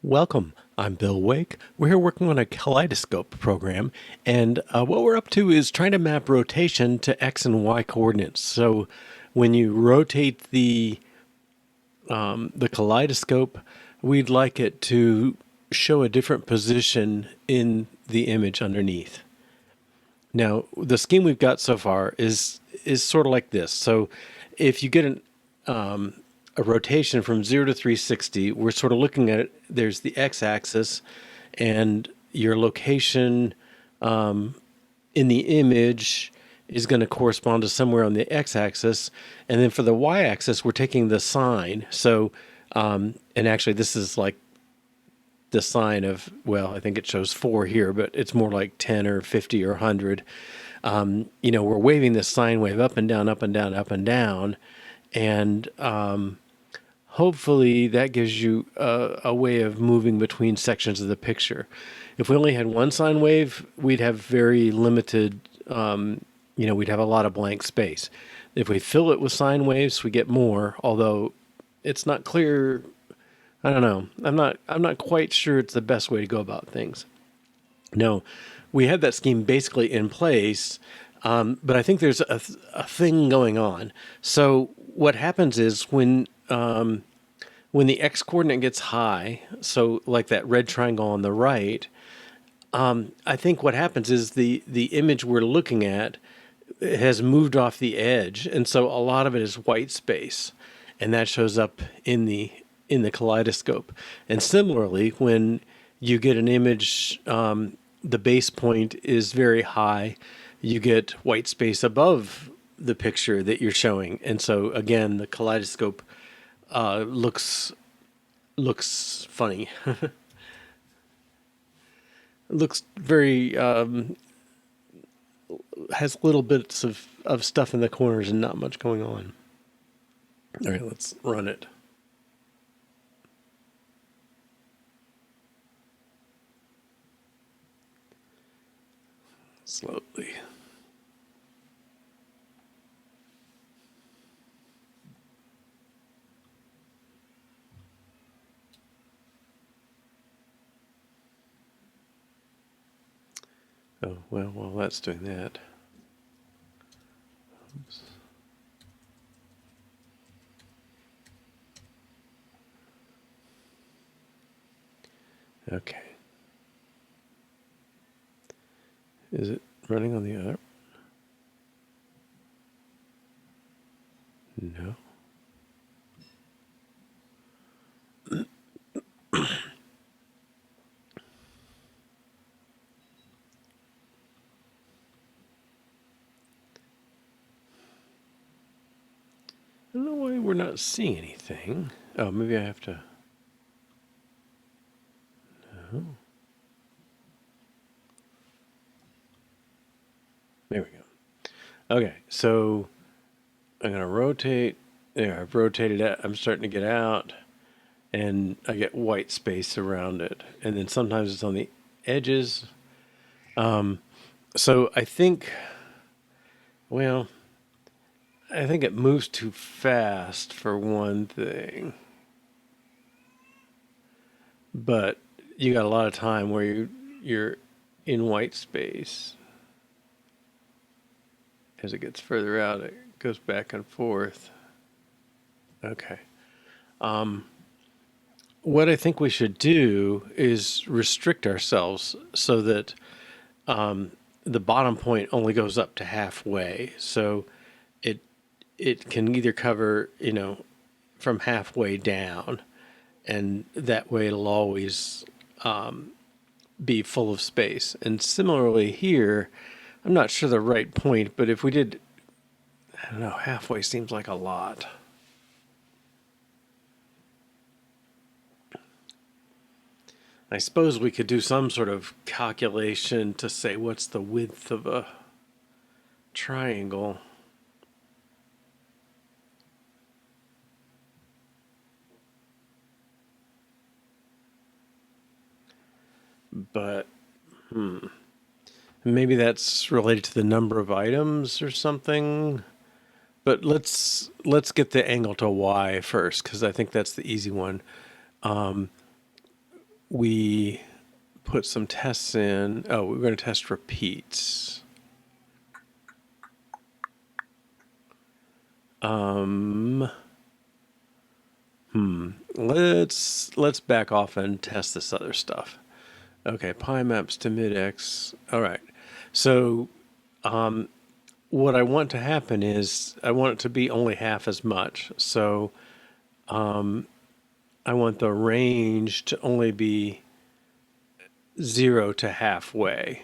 Welcome. I'm Bill Wake. We're here working on a kaleidoscope program, and what we're up to is trying to map rotation to x and y coordinates. So when you rotate the kaleidoscope, we'd like it to show a different position in the image underneath. Now, the scheme we've got so far is sort of like this. So if you get a rotation from 0 to 360, we're sort of looking at it. There's the x-axis, and your location in the image is going to correspond to somewhere on the x-axis. And then for the y-axis, we're taking the sine. So, and actually this is like the sine of, well, I think it shows 4 here, but it's more like 10 or 50 or 100. We're waving this sine wave up and down, up and down, up and down. And hopefully that gives you a way of moving between sections of the picture. If we only had one sine wave, we'd have very limited, we'd have a lot of blank space. If we fill it with sine waves, we get more, although it's not clear. I don't know. I'm not quite sure it's the best way to go about things. No, we have that scheme basically in place, but I think there's a thing going on. So what happens is when the x coordinate gets high, so like that red triangle on the right, I think what happens is the image we're looking at has moved off the edge, and so a lot of it is white space, and that shows up in the kaleidoscope. And similarly, when you get an image, the base point is very high, you get white space above the picture that you're showing, and so again, the kaleidoscope looks funny. Looks very has little bits of stuff in the corners and not much going on. All right, let's run it. Slowly. Oh, well, while that's doing that. Oops. Okay. Is it running on the other? No. I don't know why we're not seeing anything. Oh, maybe I have to. No. There we go. Okay, so I'm going to rotate. There, I've rotated it. I'm starting to get out, and I get white space around it. And then sometimes it's on the edges. So I think, well, I think it moves too fast for one thing. But you got a lot of time where you're in white space. As it gets further out, it goes back and forth. Okay. What I think we should do is restrict ourselves so that the bottom point only goes up to halfway. So it can either cover, from halfway down, and that way it'll always be full of space. And similarly here, I'm not sure the right point, but if we did, I don't know, halfway seems like a lot. I suppose we could do some sort of calculation to say what's the width of a triangle. But, maybe that's related to the number of items or something. But let's get the angle to y first, because I think that's the easy one. we put some tests in. Oh, we're going to test repeats. Let's back off and test this other stuff. Okay, pi maps to mid-x. All right. So what I want to happen is I want it to be only half as much. So I want the range to only be 0 to halfway.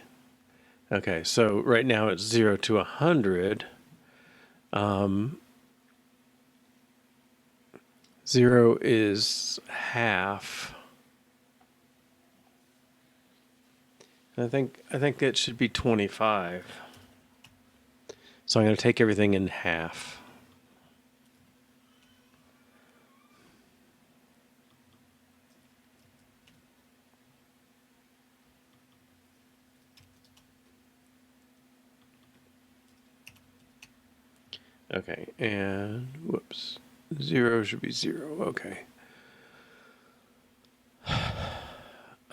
Okay, so right now it's 0 to 100. 0 is half. I think it should be 25. So I'm going to take everything in half. Okay, and whoops, 0 should be 0. Okay.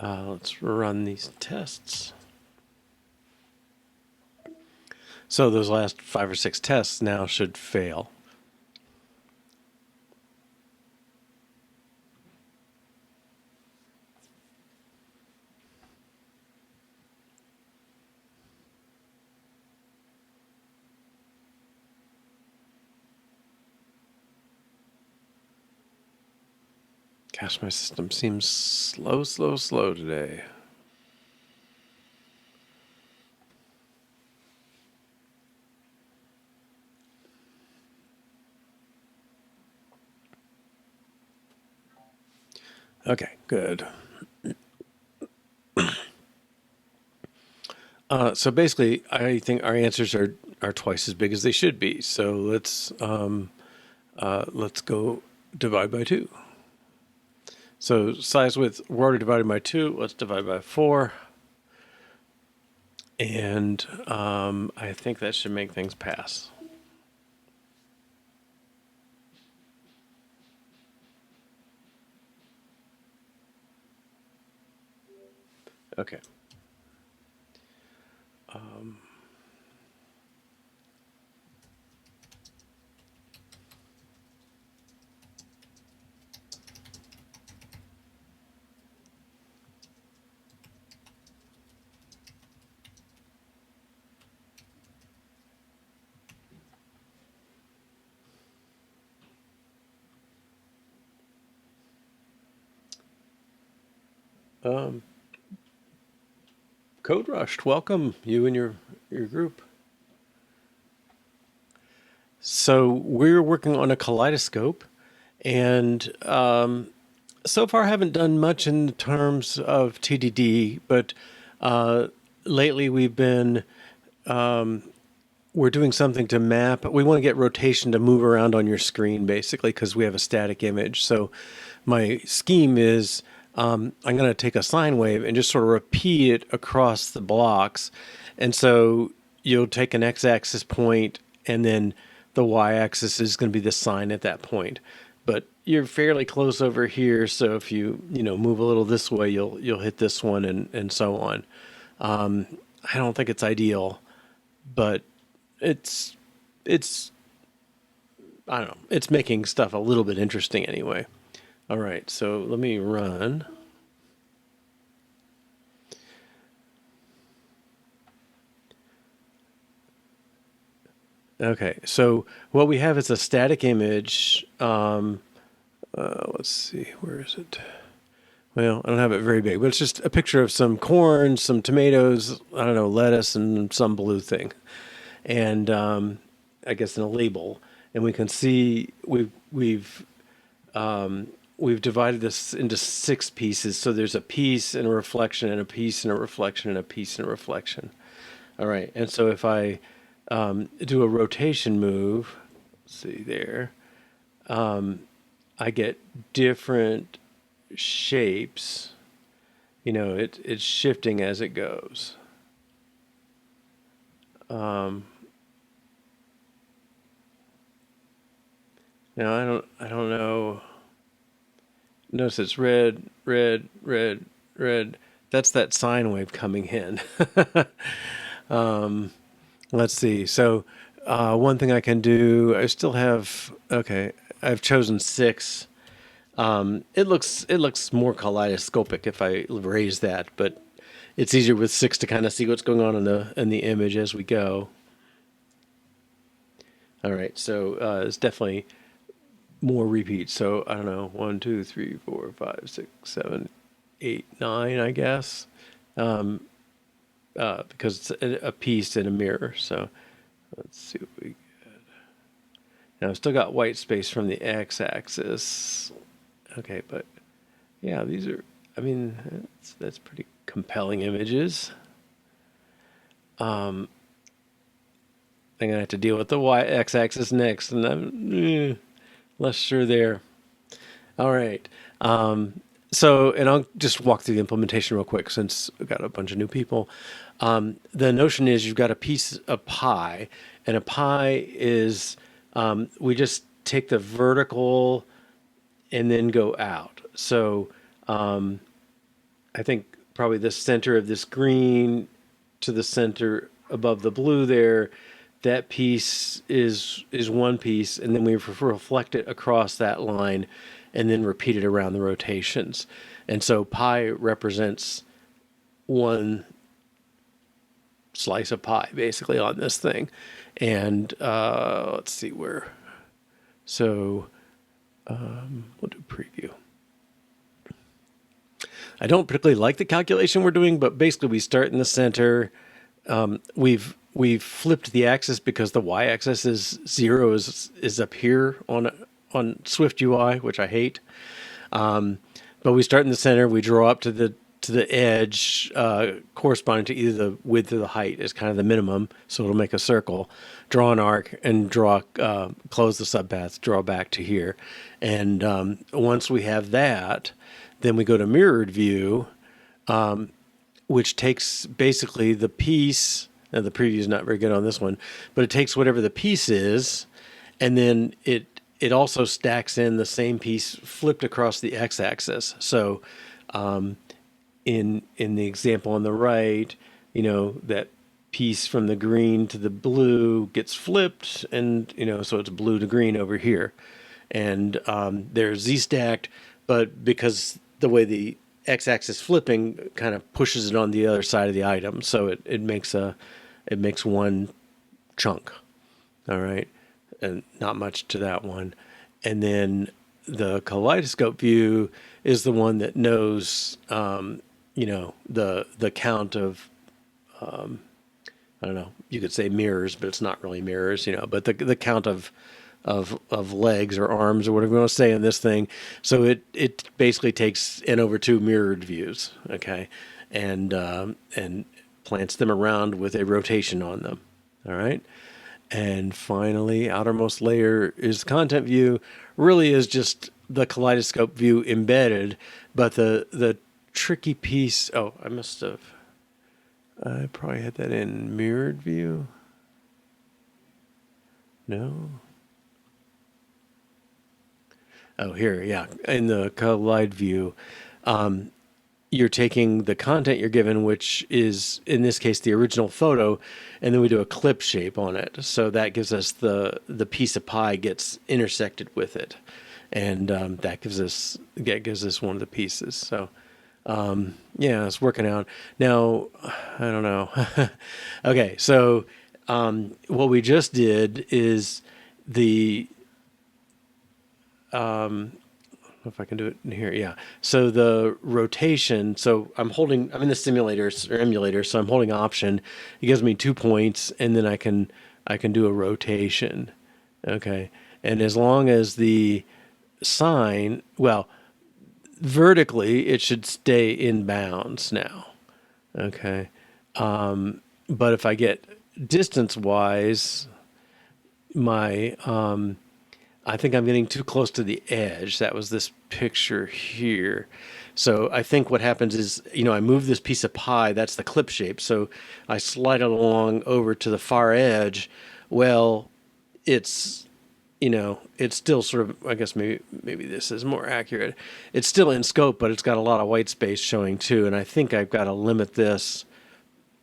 Let's run these tests. So those last 5 or 6 tests now should fail. Gosh, my system seems slow today. Okay, good. So basically, I think our answers are twice as big as they should be. So let's go divide by 2. So size width, we're already divided by 2. Let's divide by 4. And I think that should make things pass. Okay. Code Rushed, welcome you and your group. So we're working on a kaleidoscope, and so far haven't done much in terms of TDD, but lately we've been we're doing something to map. We want to get rotation to move around on your screen, basically, because we have a static image. So my scheme is I'm going to take a sine wave and just sort of repeat it across the blocks. And so you'll take an x-axis point, and then the y-axis is going to be the sine at that point. But you're fairly close over here, so if you move a little this way, you'll hit this one, and so on. I don't think it's ideal, but it's I don't know. It's making stuff a little bit interesting anyway. All right, so let me run. Okay, so what we have is a static image. Let's see, where is it? Well, I don't have it very big, but it's just a picture of some corn, some tomatoes, I don't know, lettuce, and some blue thing. And I guess in a label. And we can see we've divided this into 6 pieces. So there's a piece and a reflection and a piece and a reflection and a piece and a reflection. All right. And so if I do a rotation move, let's see there, I get different shapes. It's shifting as it goes. Now I don't know. Notice it's red, red, red, red. That's that sine wave coming in. Let's see. So one thing I can do, I still have, okay, I've chosen 6. It looks more kaleidoscopic if I raise that, but it's easier with 6 to kind of see what's going on in the image as we go. All right, so it's definitely more repeats. So I don't know, 1, 2, 3, 4, 5, 6, 7, 8, 9, I guess, because it's a piece in a mirror. So let's see what we. Now I've still got white space from the x-axis. Okay, but yeah, these are. I mean, that's pretty compelling images. I'm gonna have to deal with the x-axis next, and I'm less sure there. All right. So, and I'll just walk through the implementation real quick since we've got a bunch of new people. The notion is you've got a piece of pie, and a pie is we just take the vertical and then go out. So I think probably the center of this green to the center above the blue there, that piece is one piece, and then we reflect it across that line and then repeat it around the rotations. And so pi represents one slice of pie basically on this thing. And let's see where. So we'll do preview. I don't particularly like the calculation we're doing, but basically we start in the center. We've flipped the axis because the y-axis is 0 is up here on Swift UI, which I hate. But we start in the center. We draw up to the edge corresponding to either the width or the height is kind of the minimum, so it'll make a circle. Draw an arc and close the subpath. Draw back to here, and once we have that, then we go to mirrored view, which takes basically the piece. Now the preview is not very good on this one, but it takes whatever the piece is, and then it also stacks in the same piece flipped across the x-axis. So in the example on the right, that piece from the green to the blue gets flipped, and so it's blue to green over here, and there's z-stacked, but because the way the x-axis flipping kind of pushes it on the other side of the item, so it makes one chunk. All right, and not much to that one. And then the kaleidoscope view is the one that knows the count of I don't know, you could say mirrors, but it's not really mirrors, but the count of legs or arms or whatever you want to say in this thing. So it basically takes n over 2 mirrored views, okay, and plants them around with a rotation on them. All right. And finally, outermost layer is content view. Really is just the kaleidoscope view embedded, but the tricky piece. Oh, I probably had that in mirrored view. No. Oh, here, yeah, in the collide view, you're taking the content you're given, which is in this case the original photo, and then we do a clip shape on it. So that gives us the piece of pie gets intersected with it, and that gives us one of the pieces. So yeah, it's working out. Now I don't know. Okay, so what we just did is the if I can do it in here. Yeah. So the rotation, so I'm in the simulator or emulator, so I'm holding option. It gives me 2 points, and then I can do a rotation. Okay. And as long as the sign, well, vertically, it should stay in bounds now. Okay. But if I get distance wise, I think I'm getting too close to the edge. That was this picture here. So I think what happens is, I move this piece of pie, that's the clip shape. So I slide it along over to the far edge. Well, it's you know, it's still sort of, I guess maybe this is more accurate. It's still in scope, but it's got a lot of white space showing too. And I think I've got to limit this.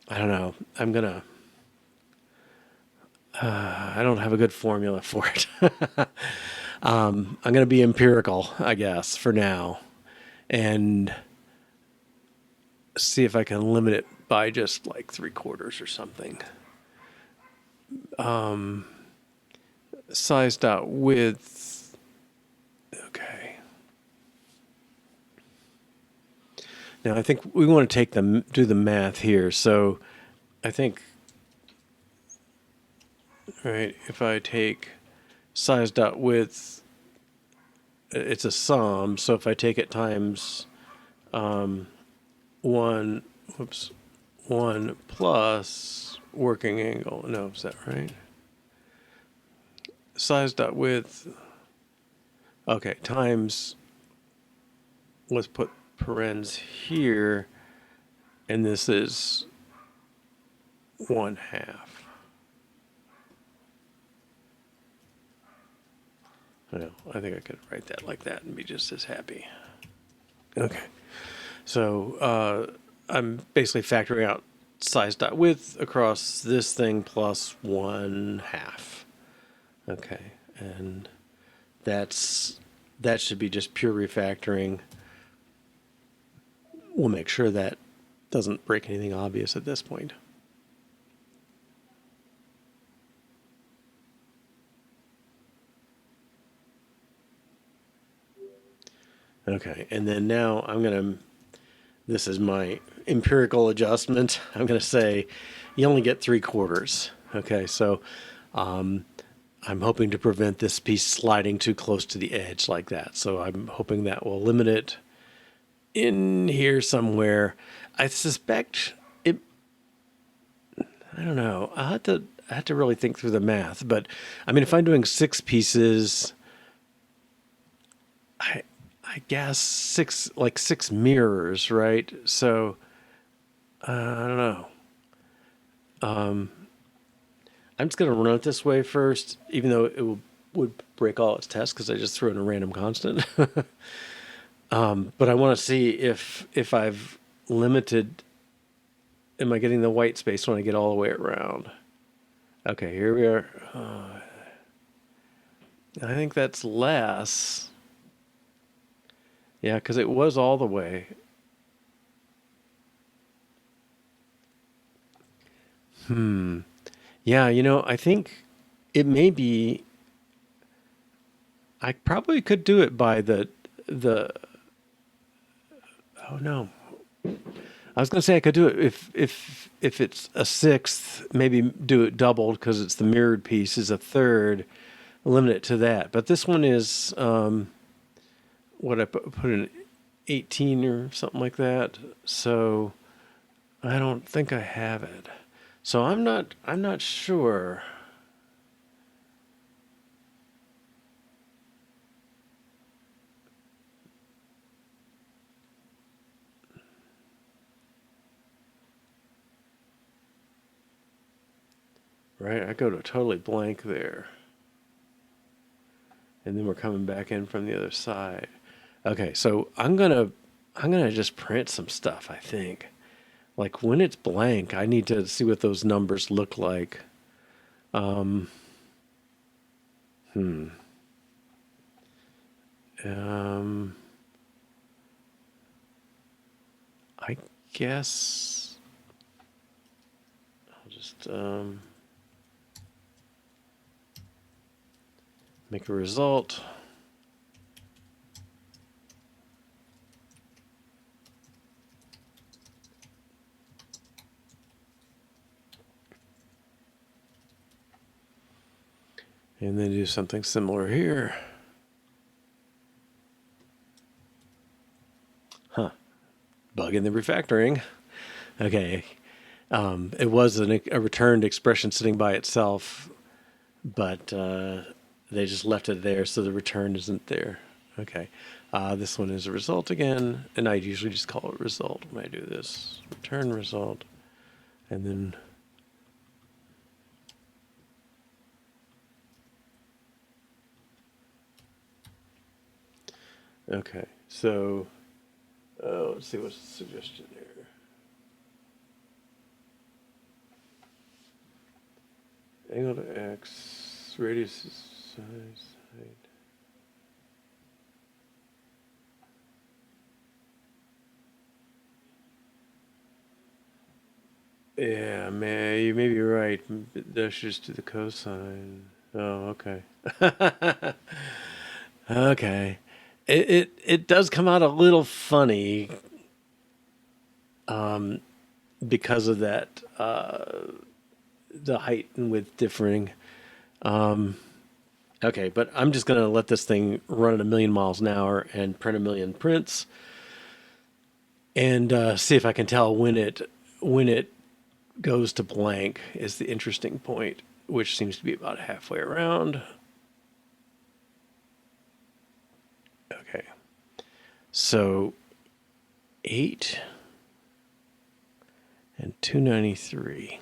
I don't know. I don't have a good formula for it. I'm going to be empirical, I guess, for now, and see if I can limit it by just like 3/4 or something. Size dot width. Okay. Now I think we want to do the math here. So I think, all right, if I take size dot width, it's a sum. So if I take it times one plus working angle. No, is that right? Size dot width. Okay, times, let's put parens here, and this is 1/2. Well, I think I could write that like that and be just as happy. Okay, so I'm basically factoring out size dot width across this thing plus 1/2. Okay, and that should be just pure refactoring. We'll make sure that doesn't break anything obvious at this point. Okay, and then now this is my empirical adjustment. I'm going to say you only get 3/4. Okay, so I'm hoping to prevent this piece sliding too close to the edge like that. So I'm hoping that will limit it in here somewhere. I suspect it, I don't know. I have to really think through the math, but I mean, if I'm doing 6 pieces, I guess 6 mirrors, right? So I don't know. I'm just going to run it this way first, even though it would break all its tests because I just threw in a random constant. But I want to see if I've limited. Am I getting the white space when I get all the way around? Okay, here we are. I think that's less. Yeah, because it was all the way. Yeah, you know, I think it may be. I probably could do it by the. Oh no, I was going to say I could do it if it's a 1/6, maybe do it doubled because it's the mirrored piece is a 1/3, limit it to that. But this one is what I put in 18 or something like that. So I don't think I have it. So I'm not sure. Right, I go to totally blank there. And then we're coming back in from the other side. Okay, so I'm gonna just print some stuff, I think. Like when it's blank, I need to see what those numbers look like. Um, hmm. Um, I guess I'll just make a result. And then do something similar here. Huh. Bug in the refactoring. Okay. It was a returned expression sitting by itself, but they just left it there, so the return isn't there. Okay. This one is a result again, and I usually just call it result when I do this. Return result, and then Okay, so let's see what's the suggestion here. Angle to x, radius is size, height. Yeah, man, you may be right. That's just to the cosine. Oh, okay. Okay. It does come out a little funny because of that the height and width differing. Okay, but I'm just gonna let this thing run at a million miles an hour and print a million prints and see if I can tell when it goes to blank is the interesting point, which seems to be about halfway around. Okay, so 8 and 293.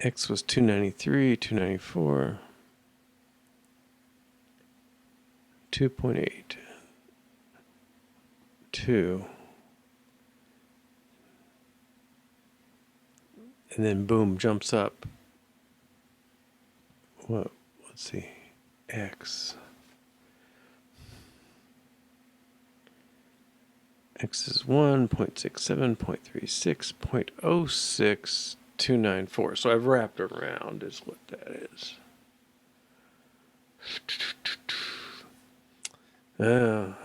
X was 293, 294, 2.8, 2, and then boom, jumps up. Whoa, let's see, X. X is 1.67, 0.36, 0.06, 294. So I've wrapped around is what that is. Um,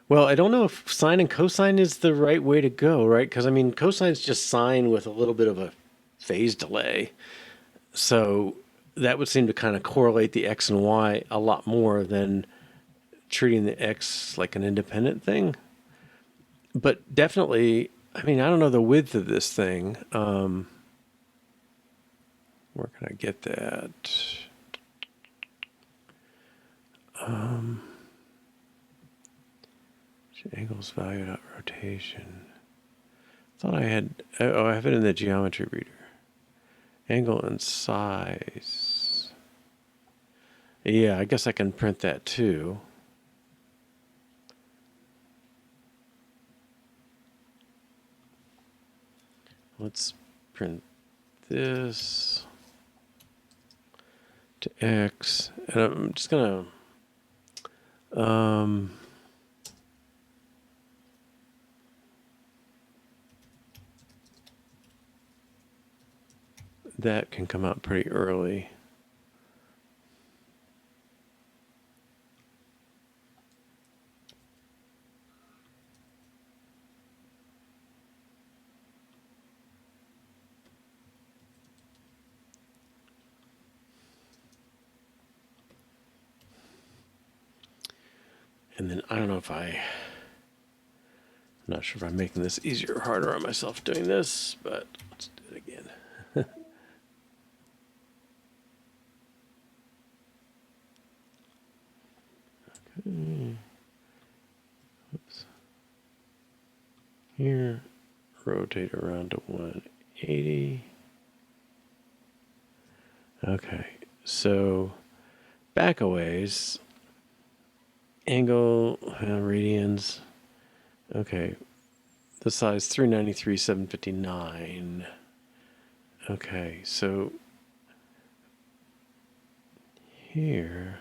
well, I don't know if sine and cosine is the right way to go, right? Because I mean, cosine's just sine with a little bit of a phase delay. So that would seem to kind of correlate the x and y a lot more than treating the x like an independent thing. But definitely, I mean, I don't know the width of this thing. Where can I get that? Angles valued at rotation. Thought I had. Oh, I have it in the geometry reader. Angle and size. Yeah, I guess I can print that too. Let's print this to X. And I'm just going to that can come out pretty early. And then I don't know if I'm not sure if I'm making this easier or harder on myself doing this, but let's do it again. Okay. Oops. Here, rotate around to 180. Okay, so back a ways. Angle, radians. Okay, the size 393, 759. Okay, so here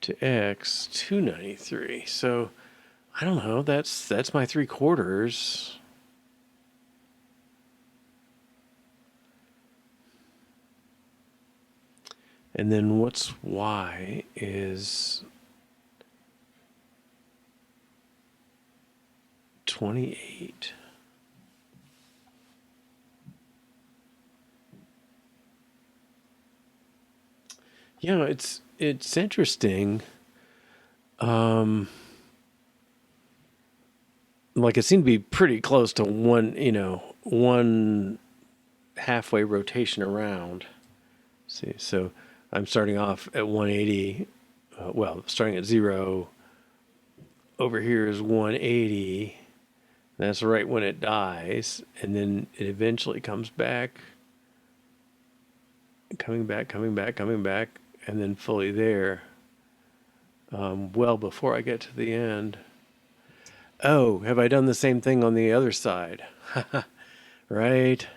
to X 293. So I don't know. That's my 3/4. And then what's Y is 28. Yeah, it's interesting. like it seemed to be pretty close to one halfway rotation around. See, so I'm starting off at 180. Well, starting at 0. Over here is 180. That's right when it dies, and then it eventually comes back, coming back, and then fully there. Well before I get to the end. Oh, have I done the same thing on the other side? Right?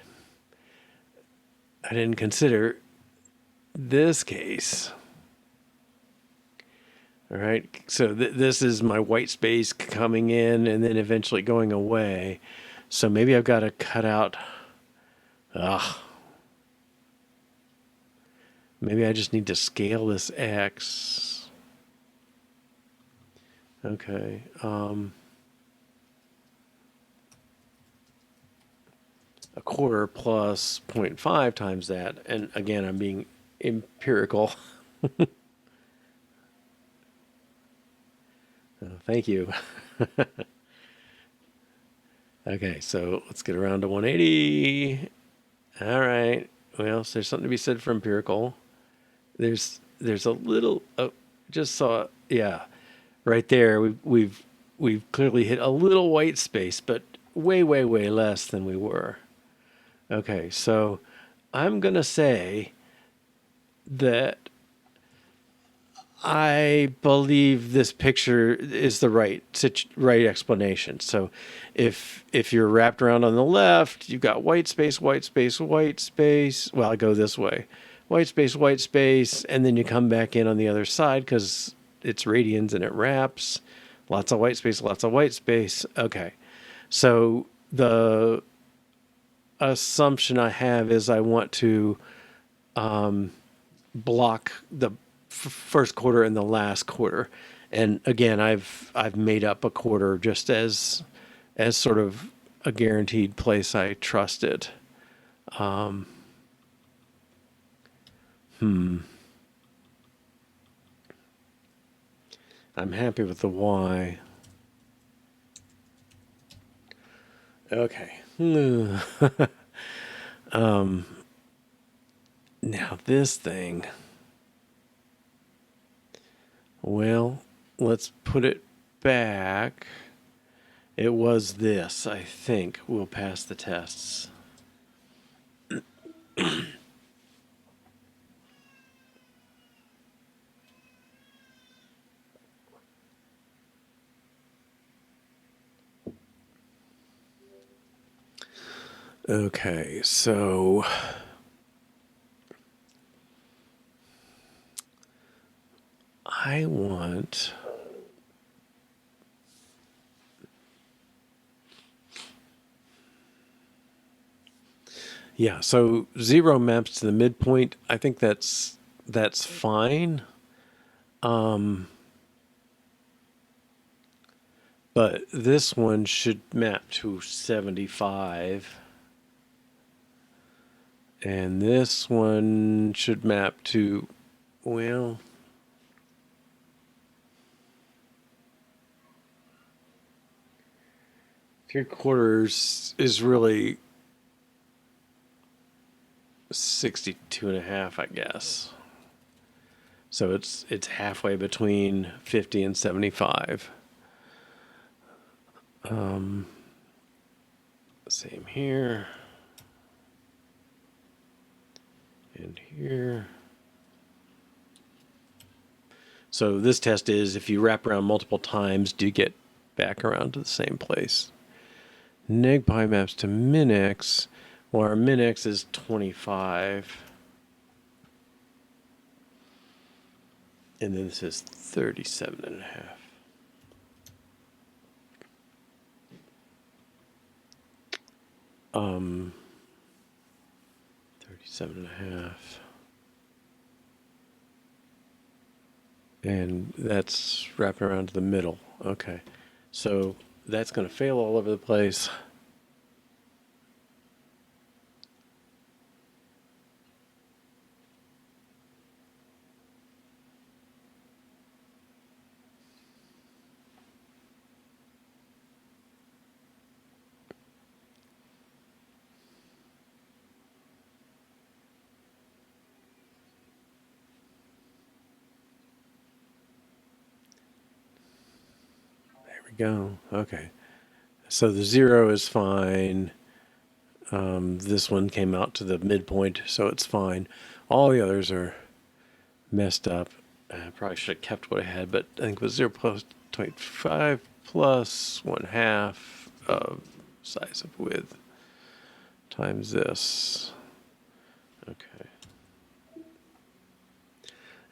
I didn't consider this case. All right, so this is my white space coming in and then eventually going away. So maybe I've got to cut out. Maybe I just need to scale this X. Okay. A quarter plus 0.5 times that. And again, I'm being empirical. Thank you. Okay, so let's get around to 180. All right. Well, so there's something to be said for empirical. There's a little. Oh, just saw. Yeah, right there. We've clearly hit a little white space, but way less than we were. Okay, so I'm gonna say that I believe this picture is the right explanation. So if you're wrapped around on the left, you've got white space, white space, white space. Well, I go this way. White space, and then you come back in on the other side because it's radians and it wraps. Lots of white space, lots of white space. Okay. So the assumption I have is I want to block the first quarter and the last quarter, and again I've made up a quarter just as sort of a guaranteed place I trusted. I'm happy with the Y. Okay. Now this thing. Well, let's put it back. It was this, I think. We'll pass the tests. Okay, so I want so 0 maps to the midpoint. I think that's fine. But this one should map to 75. And this one should map to, well, three-quarters is really 62.5, I guess. So it's halfway between 50 and 75. Same here. And here. So this test is if you wrap around multiple times, do you get back around to the same place? Neg pi maps to min x. Well, our min x is 25. And then this is 37.5. Um, 37.5. And that's wrapping around to the middle. Okay. So that's going to fail all over the place. go. Okay. So the 0 is fine. This one came out to the midpoint, so it's fine. All the others are messed up. I probably should have kept what I had, but I think it was 0 plus 0.5 plus 1/2 of size of width times this. Okay.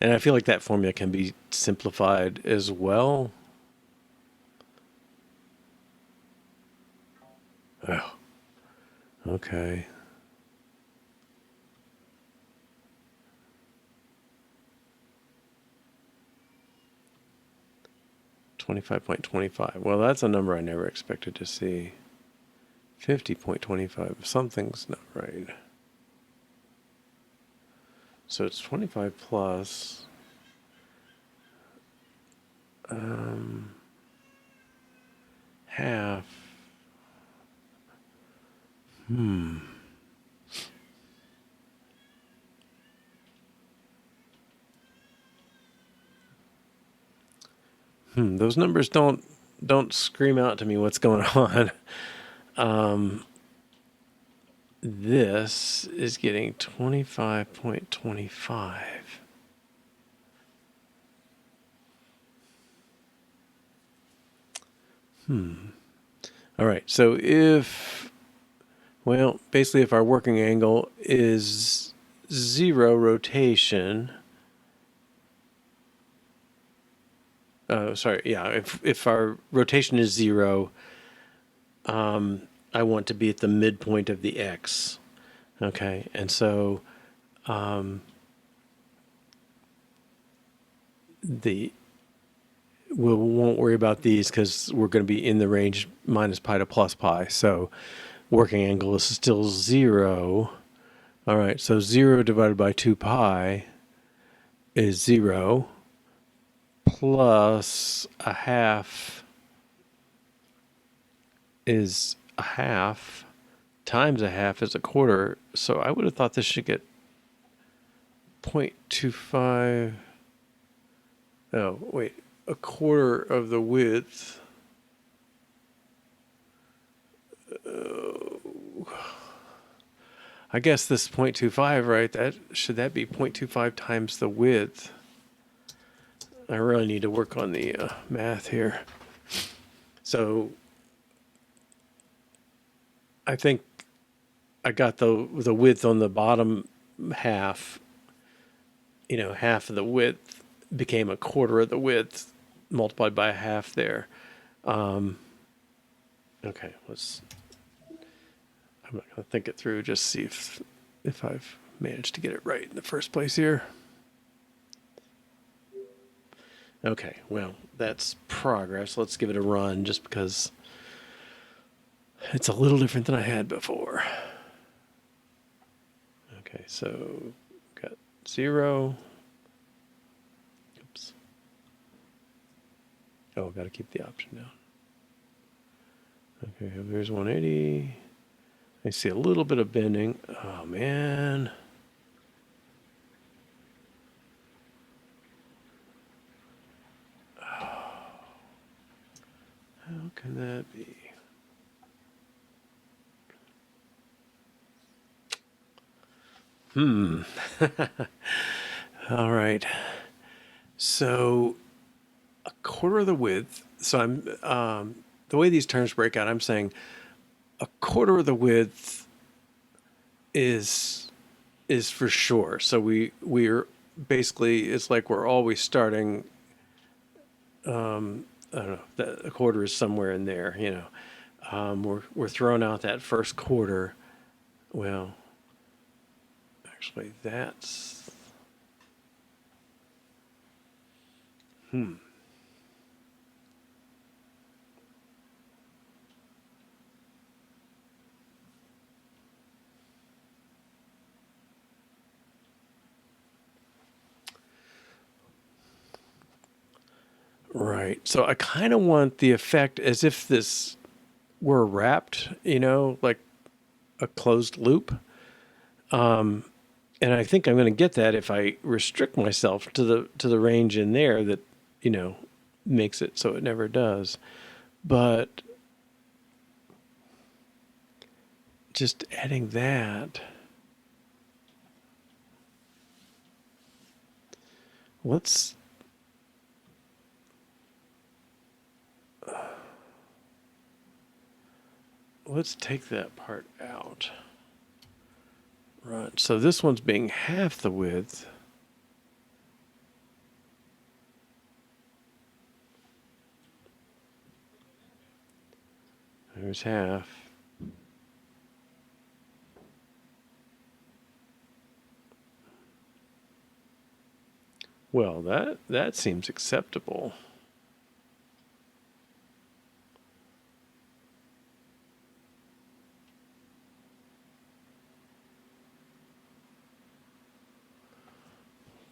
And I feel like that formula can be simplified as well. Oh, okay. $25.25. Well, that's a number I never expected to see. $50.25. Something's not right. So it's 25 plus half. Those numbers don't scream out to me what's going on. This is getting 25.25. All right, so basically if our working angle is 0 rotation, if our rotation is 0, I want to be at the midpoint of the X. Okay, and so we won't worry about these because we're going to be in the range minus pi to plus pi. So working angle is still 0. All right, so 0 divided by 2 pi is 0 plus a half is a half times a half is a quarter. So I would have thought this should get 0.25. Oh, wait, a quarter of the width. I guess this is 0.25, right? Should that be 0.25 times the width? I really need to work on the math here. So I think I got the width on the bottom half. Half of the width became a quarter of the width multiplied by a half there. Okay, I'm not going to think it through, just see if I've managed to get it right in the first place here. Okay, well, that's progress. Let's give it a run just because it's a little different than I had before. Okay, so got 0. Oops. Oh, got to keep the option down. Okay, there's 180. I see a little bit of bending. Oh, man. Oh. How can that be? All right. So a quarter of the width. So I'm the way these terms break out, I'm saying a quarter of the width is for sure. So we're basically, it's like we're always starting. I don't know. A quarter is somewhere in there. We're throwing out that first quarter. Well, actually, that's right. So I kind of want the effect as if this were wrapped, like a closed loop. And I think I'm going to get that if I restrict myself to the range in there that, makes it so it never does. But just adding that, let's take that part out. Right, so this one's being half the width. There's half. Well, that seems acceptable.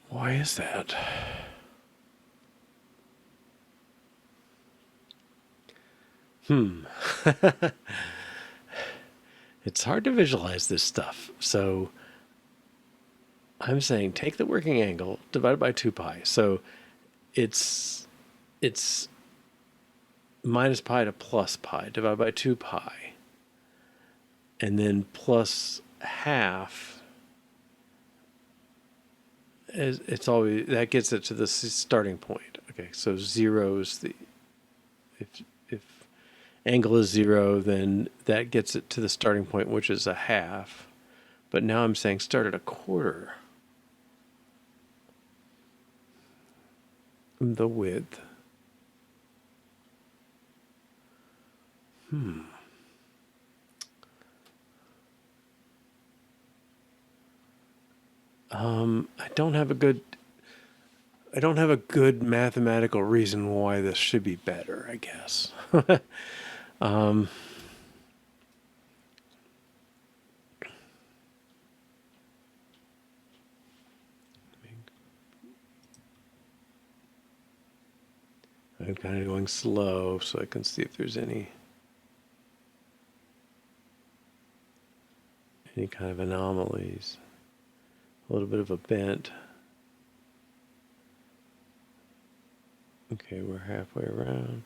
Why is that? It's hard to visualize this stuff. So I'm saying take the working angle divided by 2 pi. So it's minus pi to plus pi divided by 2 pi. And then plus half. It's always, that gets it to the starting point. Okay, so 0 is the, if angle is 0, then that gets it to the starting point, which is a half. But now I'm saying start at a quarter. The width. I don't have a good mathematical reason why this should be better, I guess. I'm kind of going slow so I can see if there's any kind of anomalies. A little bit of a bent. Okay, we're halfway around.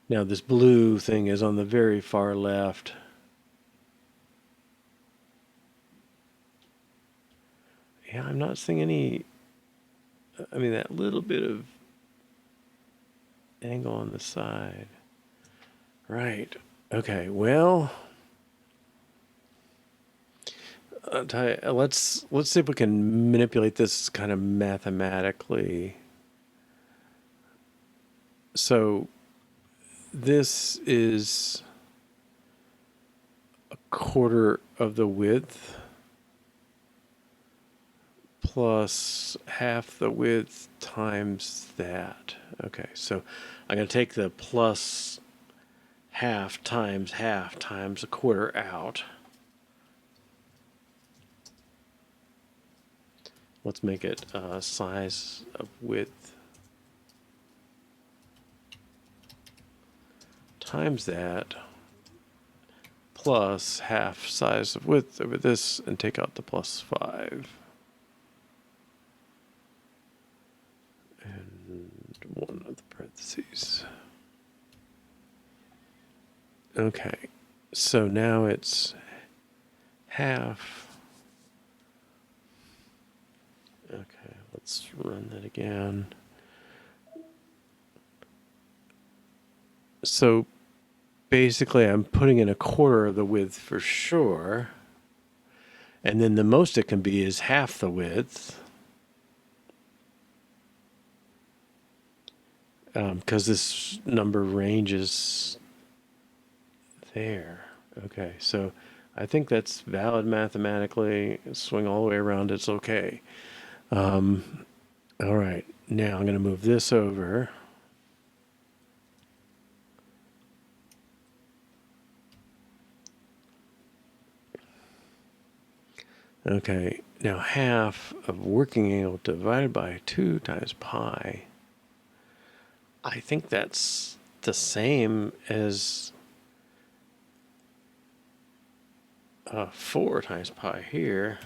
Now this blue thing is on the very far left. Yeah, I'm not seeing any, I mean, that little bit of angle on the side. Right. Okay, well, let's see if we can manipulate this kind of mathematically. So this is a quarter of the width plus half the width times that. Okay, so I'm going to take the plus half times a quarter out. Let's make it size of width times that plus half size of width over this and take out the plus 5. And one of the parentheses. Okay, so now it's half. Okay, let's run that again. So basically I'm putting in a quarter of the width for sure. And then the most it can be is half the width. Because this number ranges there. Okay, so I think that's valid mathematically. Swing all the way around, it's okay. All right, now I'm going to move this over. Okay, now half of working angle divided by 2 times pi. I think that's the same as 4 times pi here.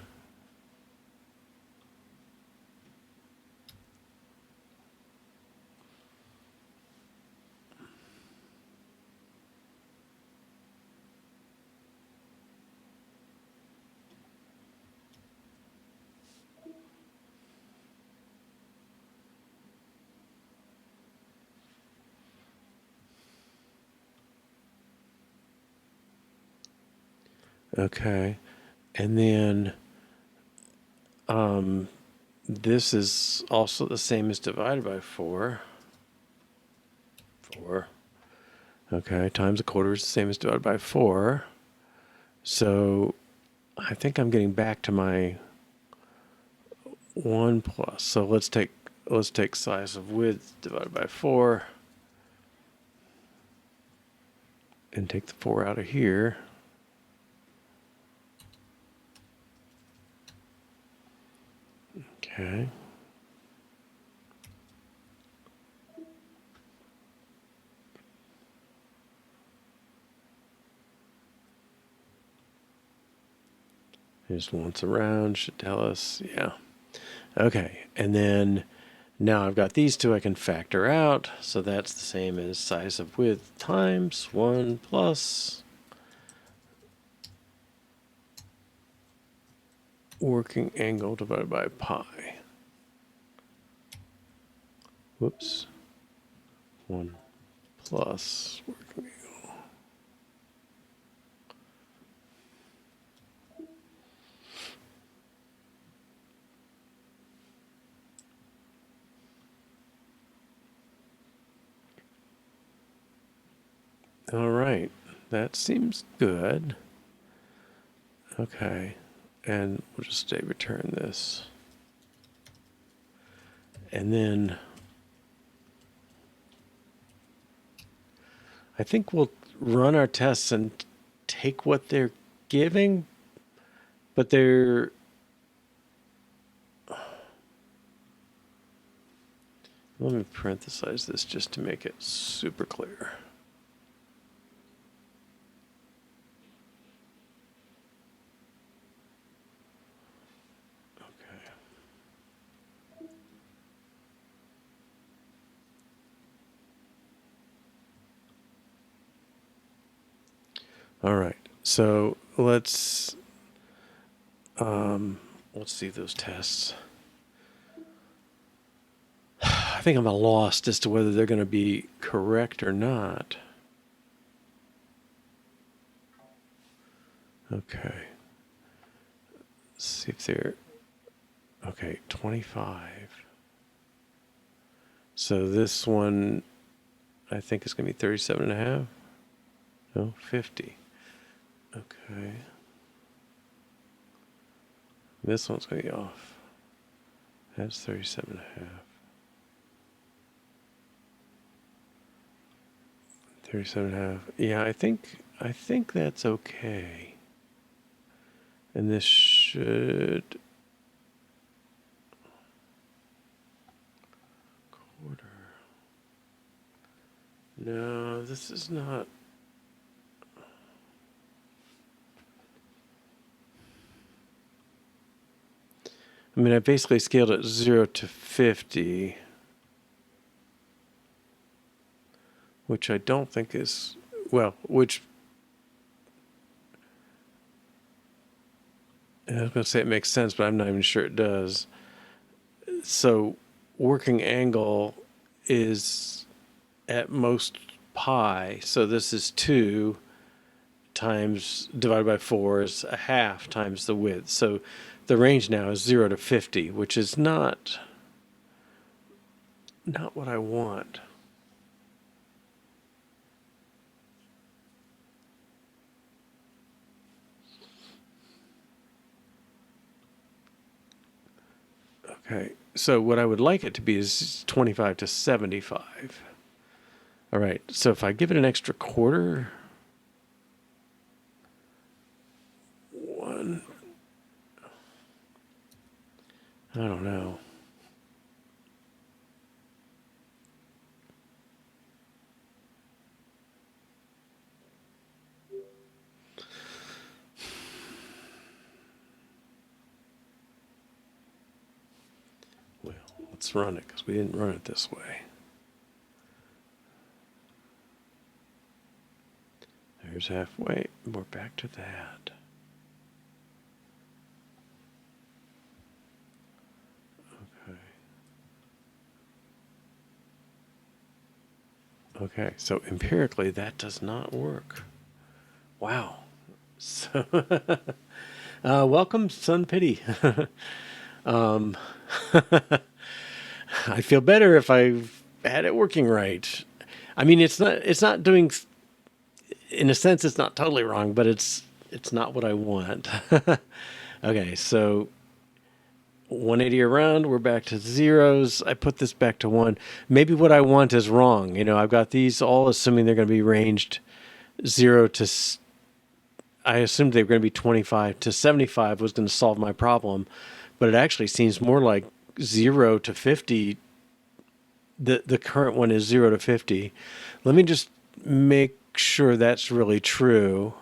Okay. And then this is also the same as divided by 4. 4. Okay, times a quarter is the same as divided by 4. So I think I'm getting back to my 1 plus. So let's take size of width divided by 4 and take the 4 out of here. Okay. Just once around should tell us, yeah. Okay, and then now I've got these two I can factor out, so that's the same as size of width times 1 plus working angle divided by pi. Whoops. 1 plus working angle. All right, that seems good. Okay, and we'll just return this. And then I think we'll run our tests and take what they're giving, but they're... Let me parenthesize this just to make it super clear. Okay. All right. So let's see those tests. I think I'm lost as to whether they're going to be correct or not. Okay. Let's see if they're... Okay, 25. So this one, I think, is going to be 37 and a half. No, 50. Okay. This one's going to be off. That's 37 and a half. 37 and a half. Yeah, I think that's okay. And this should... Quarter. No, this is not... I mean, I basically scaled it 0 to 50, which I don't think is... Well, which... I was going to say it makes sense, but I'm not even sure it does. So working angle is at most pi. So this is 2 times divided by 4 is a half times the width. So the range now is 0 to 50, which is not what I want. Okay, so what I would like it to be is 25 to 75. All right, so if I give it an extra quarter, 1, I don't know. Well, let's run it because we didn't run it this way. There's halfway. We're back to that. Okay, so empirically that does not work. Wow. So, welcome, Sun Pity. um, I feel better if I had it working right. I mean, it's not doing, in a sense, it's not totally wrong, but it's not what I want. Okay, so 180 around, we're back to zeros. I put this back to 1. Maybe what I want is wrong. I've got these all assuming they're going to be ranged 0 to, I assumed they were going to be 25 to 75 was going to solve my problem, but it actually seems more like 0 to 50. The current one is 0 to 50. Let me just make sure that's really true.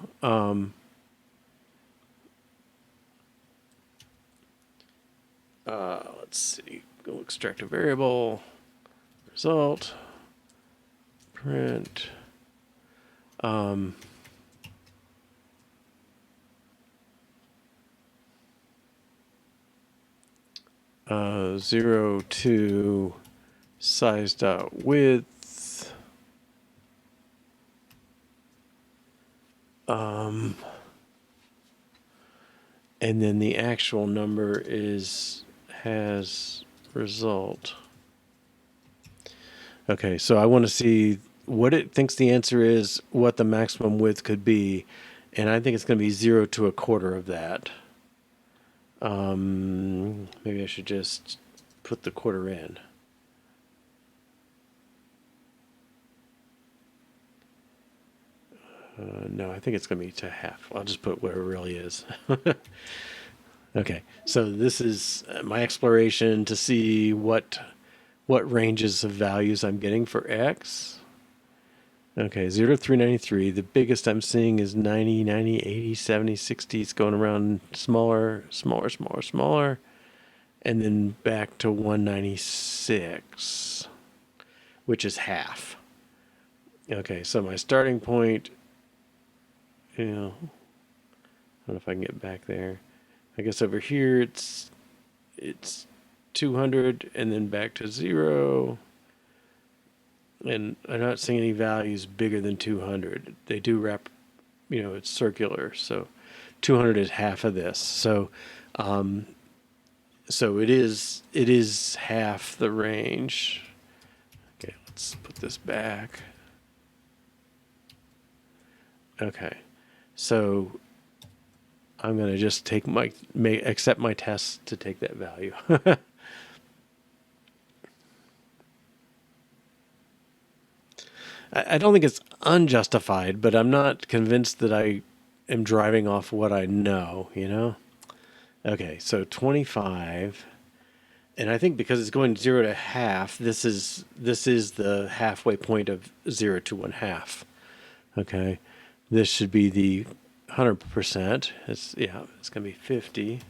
Let's see. Go extract a variable. Result. Print. 0 to size.width. And then the actual number has result. Okay, so I want to see what it thinks the answer is, what the maximum width could be, and I think it's going to be 0 to a quarter of that. Maybe I should just put the quarter in. No, I think it's going to be to half. I'll just put where it really is. Okay, so this is my exploration to see what ranges of values I'm getting for x. Okay, 0 to 393. The biggest I'm seeing is 90, 90, 80, 70, 60. It's going around smaller, smaller, smaller, smaller, and then back to 196, which is half. Okay, so my starting point, I don't know if I can get back there. I guess over here it's 200 and then back to 0. And I'm not seeing any values bigger than 200. They do wrap, it's circular. So 200 is half of this. So it is half the range. Okay, let's put this back. Okay, so I'm going to just accept my test to take that value. I don't think it's unjustified, but I'm not convinced that I am driving off what I know, Okay, so 25. And I think because it's going 0 to half, this is the halfway point of 0 to 1/2. Okay, this should be the 100%. It's going to be 50.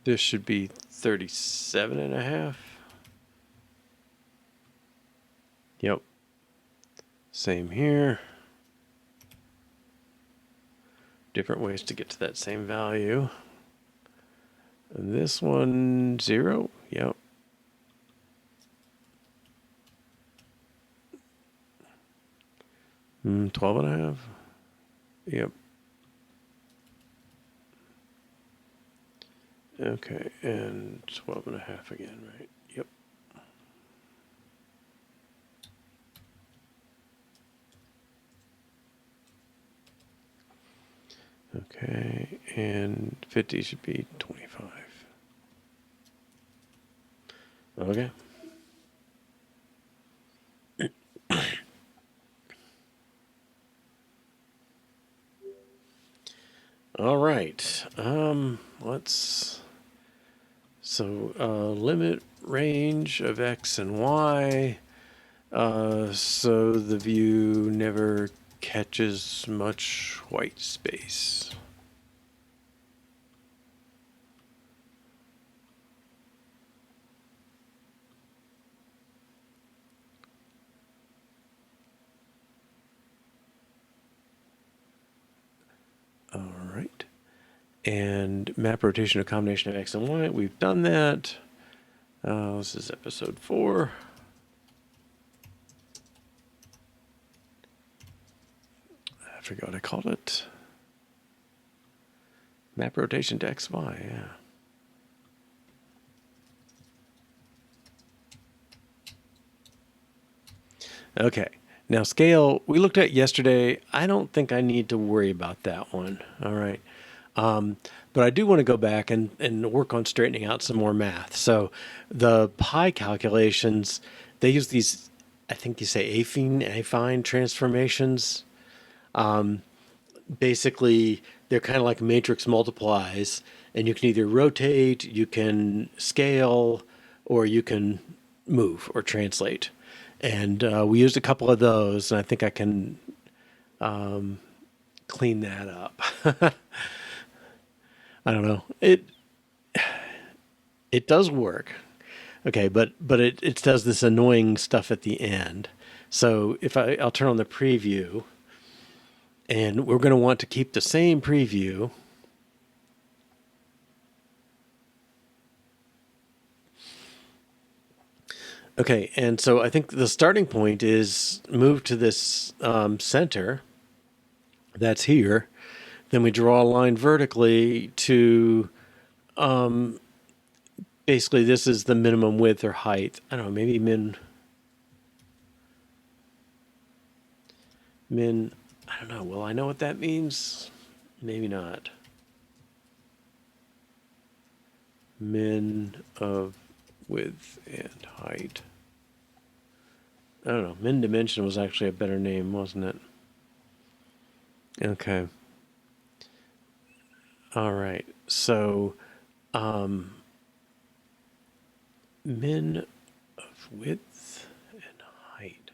This should be 37.5. Yep. Same here. Different ways to get to that same value. And this one, 0. Yep. Mm, 12.5. Yep. Okay, and 12.5 again, right? Yep. Okay, and 50 should be 25. Okay. All right. Limit range of x and y. So the view never catches much white space. All right. And map rotation of combination of x and y. We've done that. This is episode 4. I forget what I called it. Map rotation to XY, yeah. Okay, now scale, we looked at yesterday. I don't think I need to worry about that one. All right. But I do want to go back and work on straightening out some more math. So the pi calculations, they use these, I think you say affine transformations. Basically, they're kind of like matrix multiplies, and you can either rotate, you can scale, or you can move or translate. And we used a couple of those, and I think I can clean that up. I don't know. It does work. Okay, but it does this annoying stuff at the end. So if I'll turn on the preview, and we're going to want to keep the same preview. Okay, and so I think the starting point is move to this center that's here. Then we draw a line vertically to basically this is the minimum width or height. I don't know, maybe min, I don't know. Will I know what that means? Maybe not. Min of width and height. I don't know. Min dimension was actually a better name, wasn't it? Okay. All right. So, min of width and height.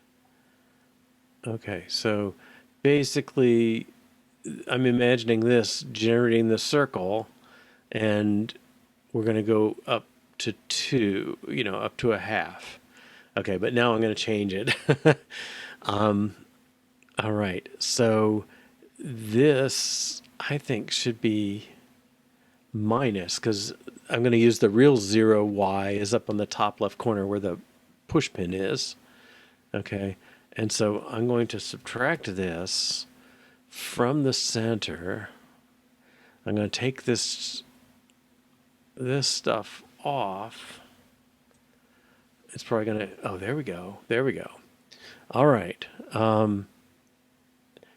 Okay. So basically, I'm imagining this generating the circle, and we're going to go up to 2, up to a half. Okay, but now I'm going to change it. All right, so this, I think, should be minus, because I'm going to use the real 0 y is up on the top left corner where the push pin is. Okay, and so I'm going to subtract this from the center. I'm going to take this stuff off. It's probably going to, oh, there we go. There we go. All right.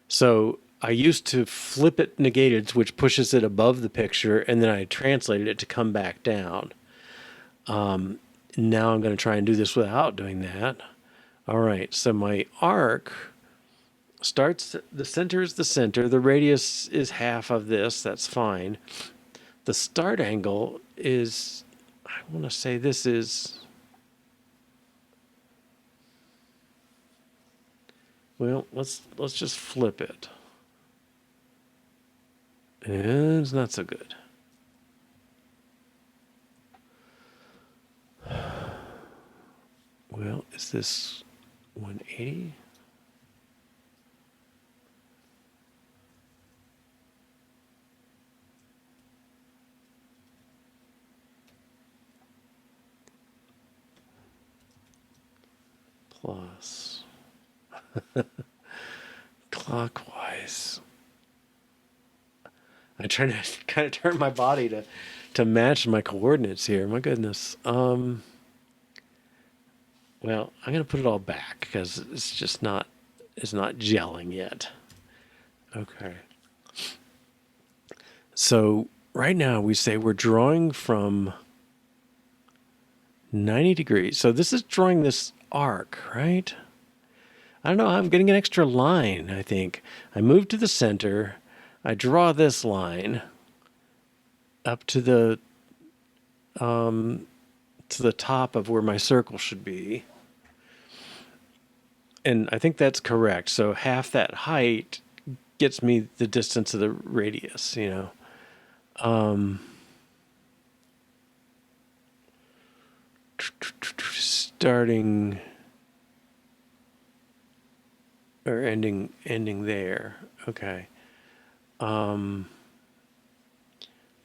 So I used to flip it negated, which pushes it above the picture, and then I translated it to come back down. Now I'm going to try and do this without doing that. All right. So my arc starts, the center is the center. The radius is half of this. That's fine. The start angle is, I want to say this is, well, let's just flip it. And it's not so good. Well, is this 180? Plus clockwise. I try to kind of turn my body to match my coordinates here. My goodness. Well, I'm gonna put it all back because it's just not gelling yet. Okay. So right now we say we're drawing from 90 degrees. So this is drawing this arc, right? I don't know. I'm getting an extra line, I think. I move to the center. I draw this line up to the top of where my circle should be. And I think that's correct. So half that height gets me the distance of the radius, starting or ending there. Okay.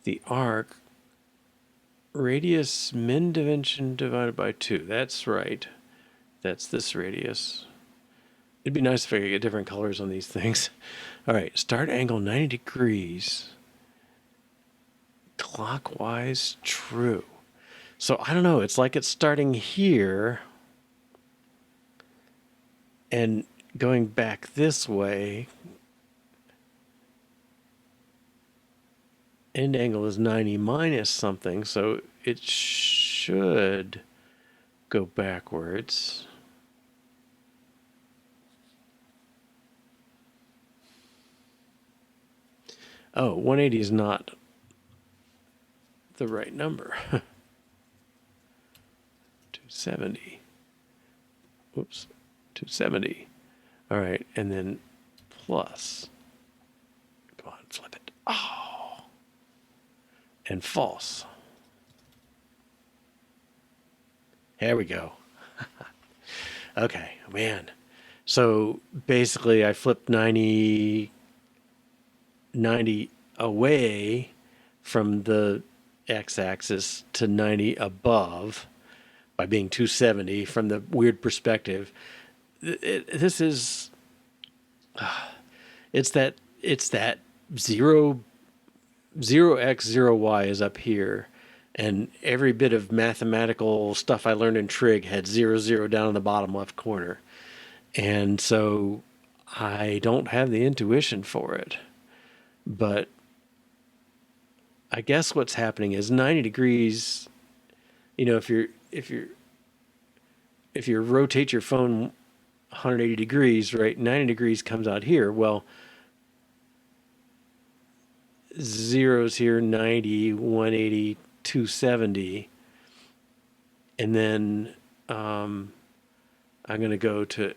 The arc radius min dimension divided by 2. That's right. That's this radius It'd be nice if I could get different colors on these things. All right, start angle 90 degrees. Clockwise true. So I don't know, it's like it's starting here and going back this way. End angle is 90 minus something, so it should go backwards. Oh, 180 is not the right number. 270. Whoops. 270. All right, and then plus. Come on, flip it. Oh. And false. There we go. Okay, man. So basically I flipped 90 away from the x-axis to 90 above by being 270 from the weird perspective. This is it's that 0x 0y is up here, and every bit of mathematical stuff I learned in trig had 0 down in the bottom left corner, and so I don't have the intuition for it. But I guess what's happening is 90 degrees, if you rotate your phone 180 degrees, right, 90 degrees comes out here. Well, zeros here, 90, 180, 270. And then I'm going to go to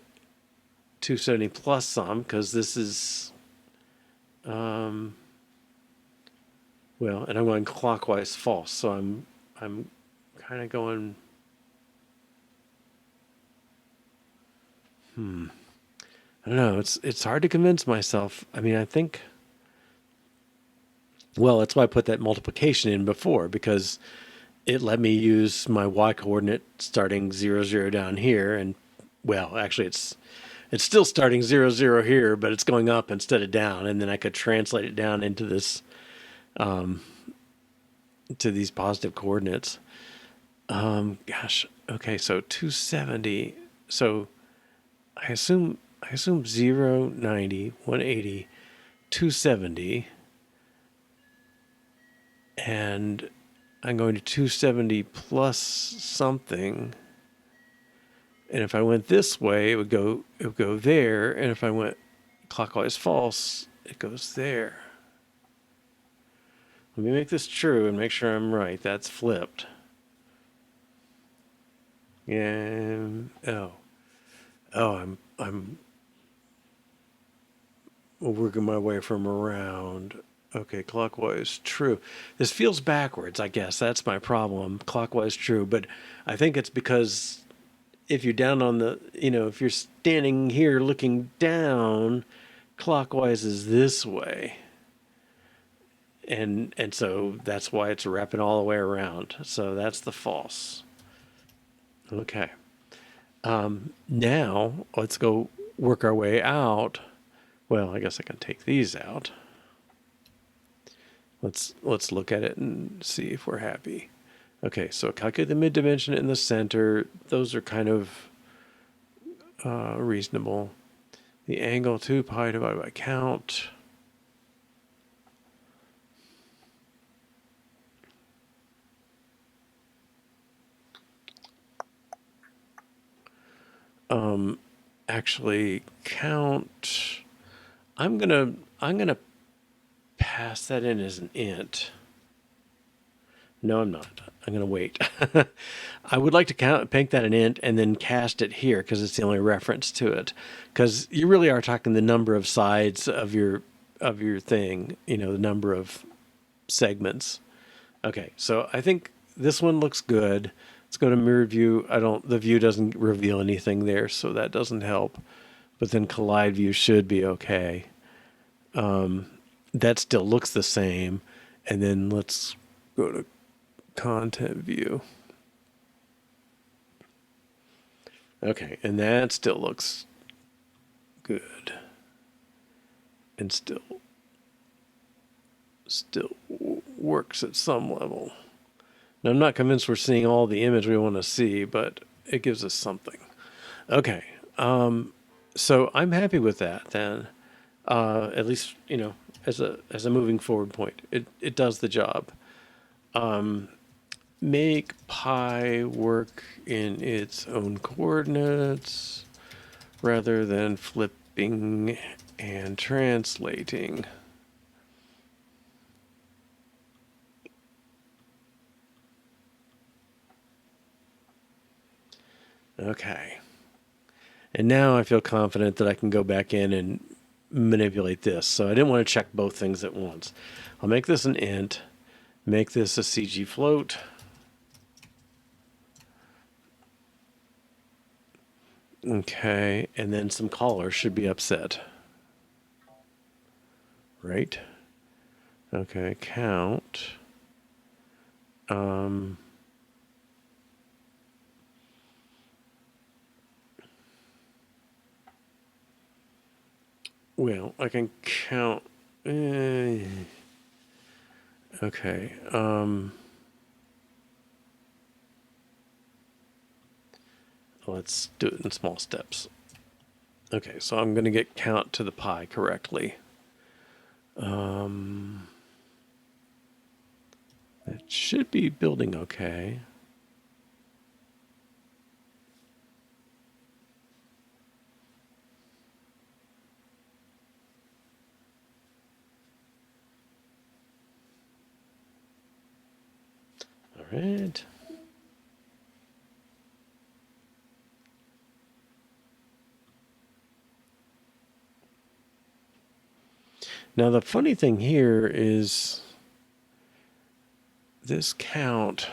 270 plus some, because this is, and I'm going clockwise false. So I'm kind of going, I don't know. It's hard to convince myself. I mean, I think, well, that's why I put that multiplication in before, because it let me use my y coordinate starting 0 down here, and well, actually it's still starting 0 here, but it's going up instead of down, and then I could translate it down into this to these positive coordinates. Gosh, okay, so 270. So I assume 0, 90, 180, 270, and I'm going to 270 plus something. And if I went this way, it would go there, and if I went clockwise false, it goes there. Let me make this true and make sure I'm right. That's flipped. And I'm working my way from around. Okay, clockwise true. This feels backwards, I guess. That's my problem. Clockwise true, but I think it's because if you're down on the, if you're standing here looking down, clockwise is this way. And so that's why it's wrapping all the way around. So that's the false. Okay. Now let's go work our way out. Well, I guess I can take these out. Let's look at it and see if we're happy. Okay, so calculate the mid dimension in the center. Those are kind of reasonable. The angle 2 pi divided by count. Actually count. I'm gonna pass that in as an int. No, I'm not. I'm going to wait. I would like to make that an int and then cast it here because it's the only reference to it. Because you really are talking the number of sides of your thing, the number of segments. Okay, so I think this one looks good. Let's go to mirror view. The view doesn't reveal anything there, so that doesn't help. But then collide view should be okay. That still looks the same. And then let's go to content view. Okay, and that still looks good. And still works at some level. Now, I'm not convinced we're seeing all the image we want to see, but it gives us something. Okay, so I'm happy with that then. At least, as a moving forward point, it does the job. Make pi work in its own coordinates rather than flipping and translating. Okay. And now I feel confident that I can go back in and manipulate this. So I didn't want to check both things at once. I'll make this an int, make this a CG float. Okay, and then some callers should be upset. Right? Okay, count. Well, I can count. Okay. Let's do it in small steps. Okay, so I'm going to get count to the pi correctly. That should be building okay. All right. Now the funny thing here is this count.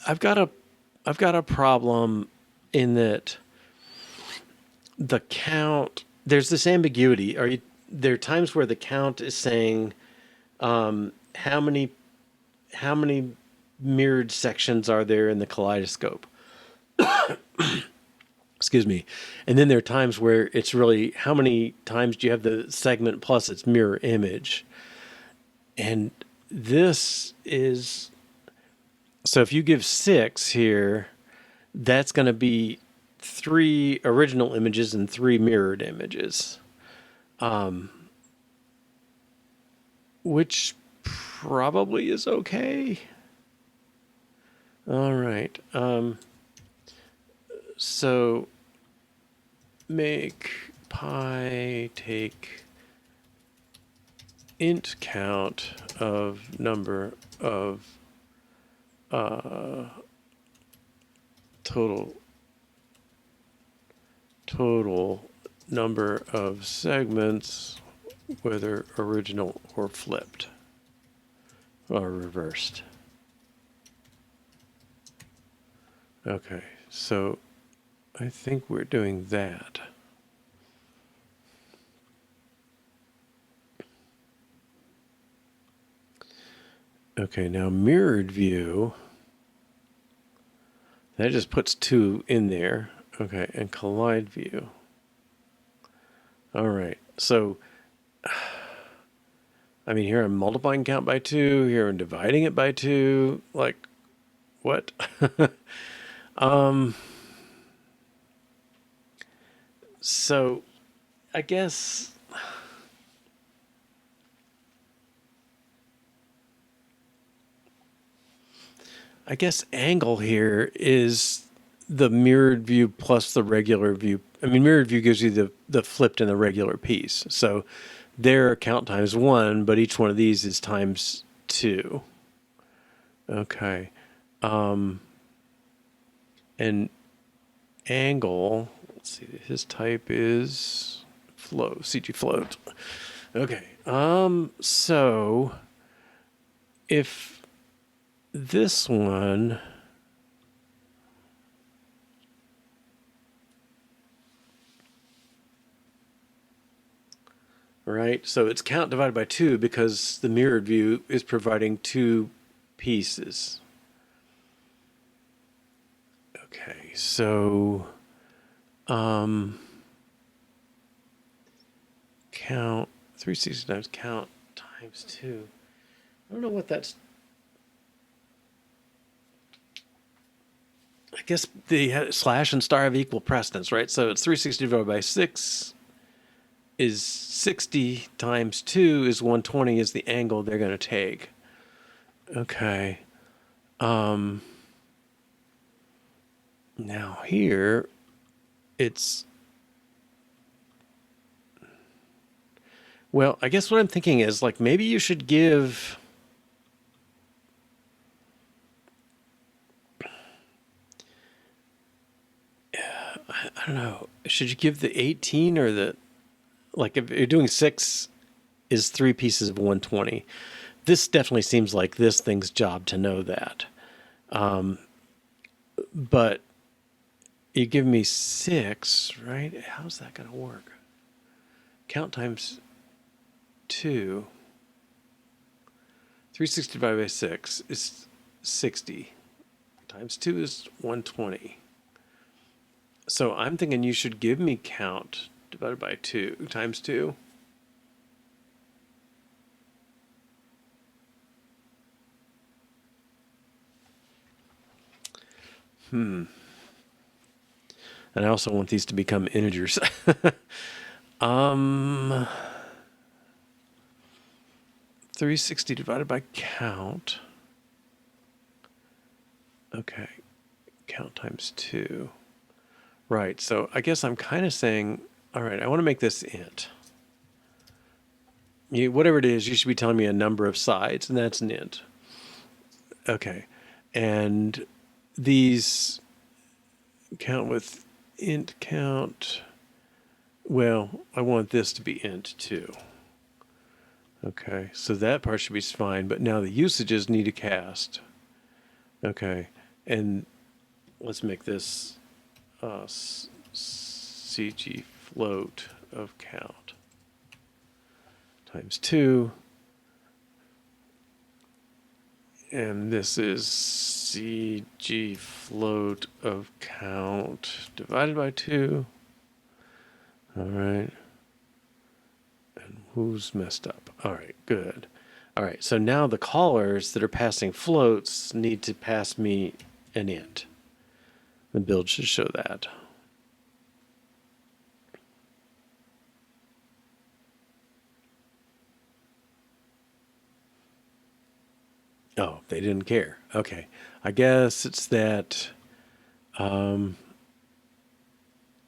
I've got a problem in that the count, there's this ambiguity. There are times where the count is saying how many mirrored sections are there in the kaleidoscope? Excuse me. And then there are times where it's really how many times do you have the segment plus its mirror image? And this is, so if you give 6 here, that's going to be 3 original images and 3 mirrored images, which probably is okay. All right. So make pi take int count of number of total number of segments, whether original or flipped or reversed. Okay, so I think we're doing that. Okay, now mirrored view, that just puts 2 in there. Okay, and collide view. All right, so I mean, here I'm multiplying count by 2, here I'm dividing it by 2, like, what? So I guess angle here is the mirrored view plus the regular view. I mean, mirrored view gives you the flipped and the regular piece. So their count times 1, but each one of these is times 2. Okay. And angle, let's see, his type is float, CG float. Okay. So if this one, right? So it's count divided by 2 because the mirrored view is providing 2 pieces. Okay, so count 360 times count times 2. I don't know what that's. I guess the slash and star have equal precedence, right? So it's 360 divided by 6 is 60 times 2 is 120 is the angle they're going to take. Okay. Now here, it's, well, I guess what I'm thinking is, like, maybe you should give, I don't know, should you give the 18 or the, like, if you're doing 6 is 3 pieces of 120. This definitely seems like this thing's job to know that. But you give me 6, right? How's that going to work? Count times 2. 360 divided by 6 is 60. Times 2 is 120. So I'm thinking you should give me count divided by 2 times 2. And I also want these to become integers. 360 divided by count. Okay. Count times 2. Right. So I guess I'm kind of saying, all right, I want to make this int. Whatever it is, you should be telling me a number of sides, and that's an int. Okay. And these count with int count. Well, I want this to be int too. Okay, so that part should be fine, but now the usages need a cast. Okay, and let's make this CG float of count times 2. And this is CG float of count divided by 2. All right. And who's messed up? All right, good. All right, so now the callers that are passing floats need to pass me an int. The build should show that. Oh, they didn't care. Okay. I guess it's that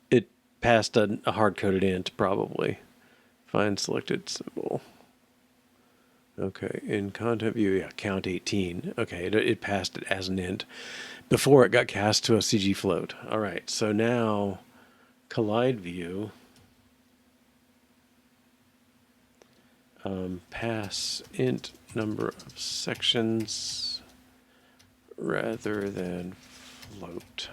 it passed a hard-coded int, probably. Find selected symbol. Okay, in ContentView, yeah, count 18. Okay, it passed it as an int before it got cast to a CG float. All right, so now collide view, pass int number of sections rather than float.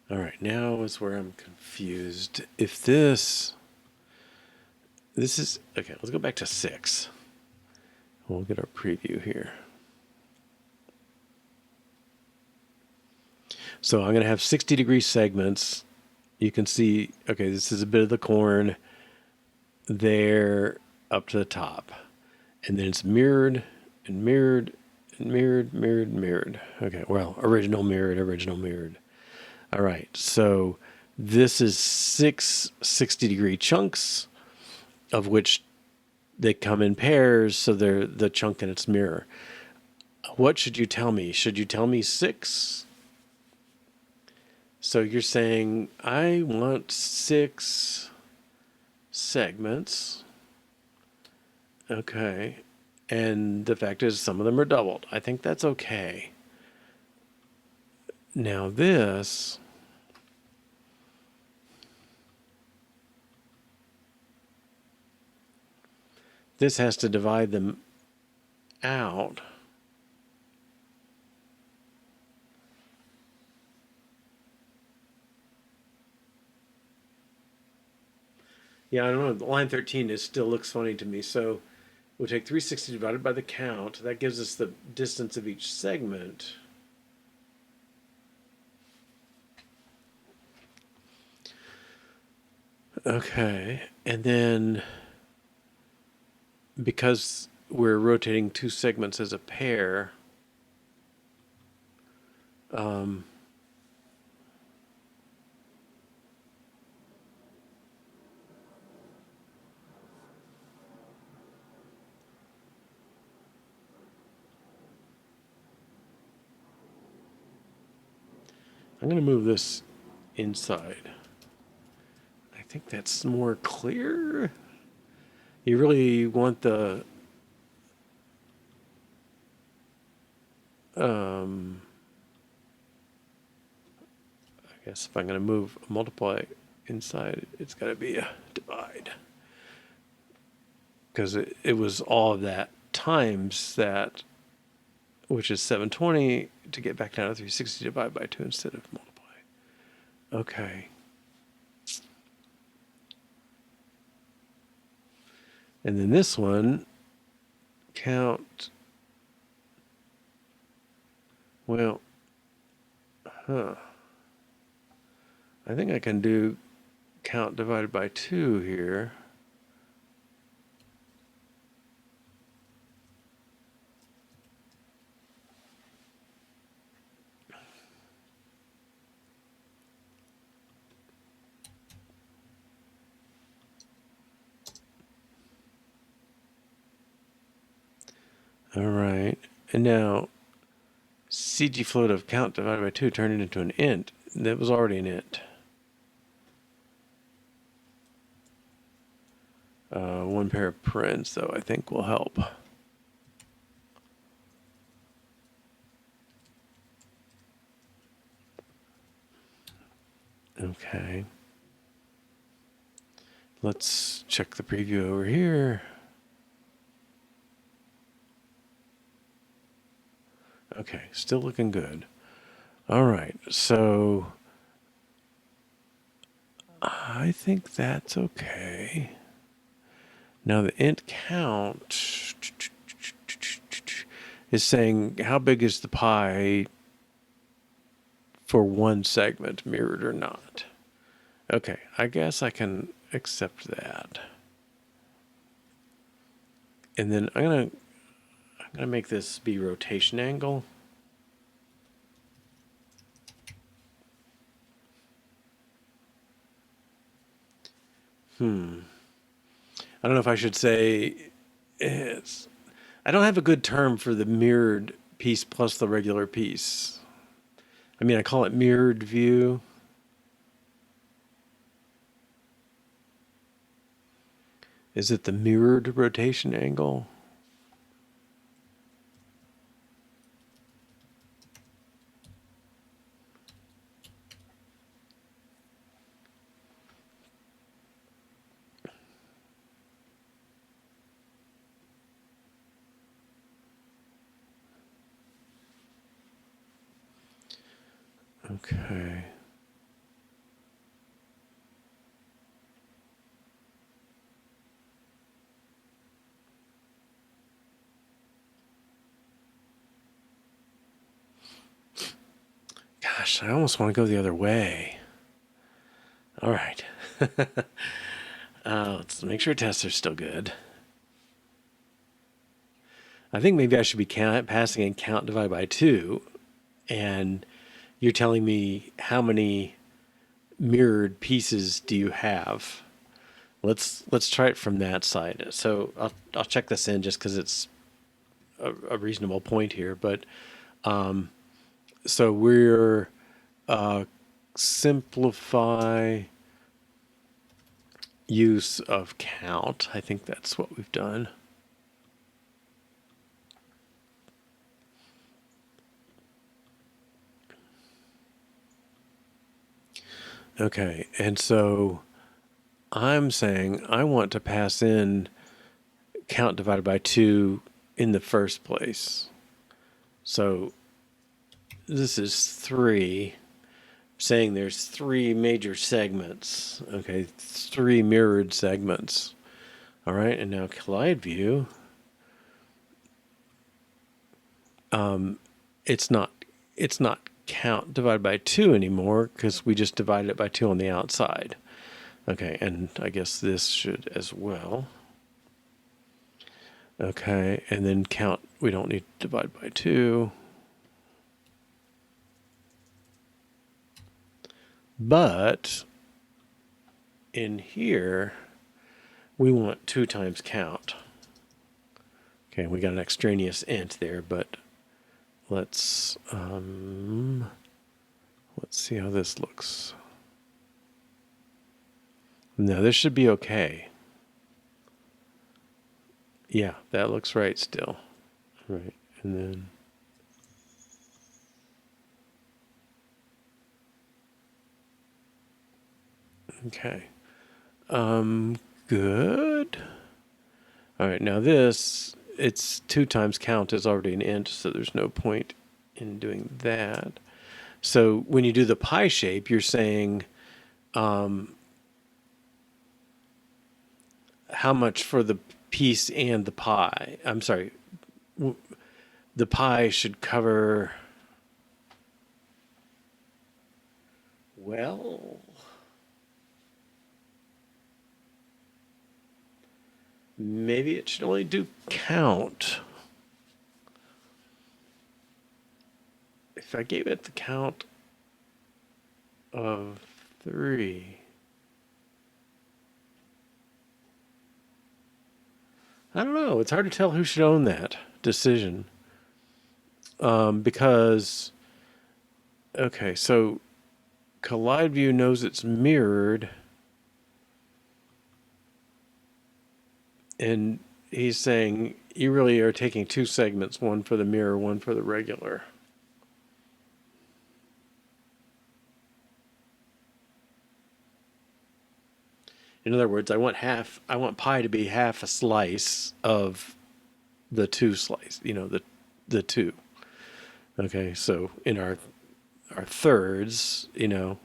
All right, now is where I'm confused. If this is, okay, let's go back to 6. We'll get our preview here. So I'm going to have 60-degree segments. You can see, okay, this is a bit of the corn there up to the top. And then it's mirrored and mirrored and mirrored, mirrored, mirrored. Okay, well, original mirrored, original mirrored. All right, so this is 6 60-degree chunks, of which they come in pairs, so they're the chunk in its mirror. What should you tell me? Should you tell me 6? So you're saying, I want 6 segments. Okay, and the fact is some of them are doubled. I think that's okay. Now this, this has to divide them out. Yeah, I don't know. Line 13 still looks funny to me. So we'll take 360 divided by the count. That gives us the distance of each segment. Okay, and then because we're rotating two segments as a pair, I'm going to move this inside. I think that's more clear. You really want the I guess if I'm going to move a multiply inside, it's got to be a divide. Because it was all of that times that, which is 720, to get back down to 360 divided by 2 instead of multiply. Okay. And then this one, count, well, I think I can do count divided by 2 here. All right. And now CG float of count divided by 2 turned it into an int. That was already an int. One pair of parens, though, I think will help. Okay. Let's check the preview over here. Okay, still looking good. All right, so I think that's okay. Now the int count is saying how big is the pie for one segment, mirrored or not. Okay, I guess I can accept that. And then I'm gonna make this be rotation angle. I don't know if I should say it's. I don't have a good term for the mirrored piece plus the regular piece. I mean, I call it mirrored view. Is it the mirrored rotation angle? Okay. Gosh, I almost want to go the other way. All right. Let's make sure tests are still good. I think maybe I should be passing in count divided by 2, and you're telling me how many mirrored pieces do you have. Let's try it from that side. So I'll check this in just because it's a reasonable point here. But so we're simplify use of count. I think that's what we've done. Okay, and so I'm saying I want to pass in count divided by 2 in the first place. So this is 3, saying there's 3 major segments. Okay, 3 mirrored segments. All right, and now collide view. It's not count divided by 2 anymore because we just divided it by 2 on the outside. Okay, and I guess this should as well. Okay, and then count, we don't need to divide by 2. But in here, we want 2 times count. Okay, we got an extraneous int there, but let's see how this looks. No, this should be okay. Yeah, that looks right still. Right, and then okay. Good. All right, now this, it's 2 times count is already an int, so there's no point in doing that. So when you do the pie shape, you're saying how much for the piece and the pie. I'm sorry, the pie should cover, well, maybe it should only do count. If I gave it the count of 3, I don't know. It's hard to tell who should own that decision. Because, okay, so collide view knows it's mirrored. And he's saying you really are taking 2 segments, one for the mirror, one for the regular. In other words, I want pi to be half a slice of the 2 slice, the 2. Okay, so in our thirds, the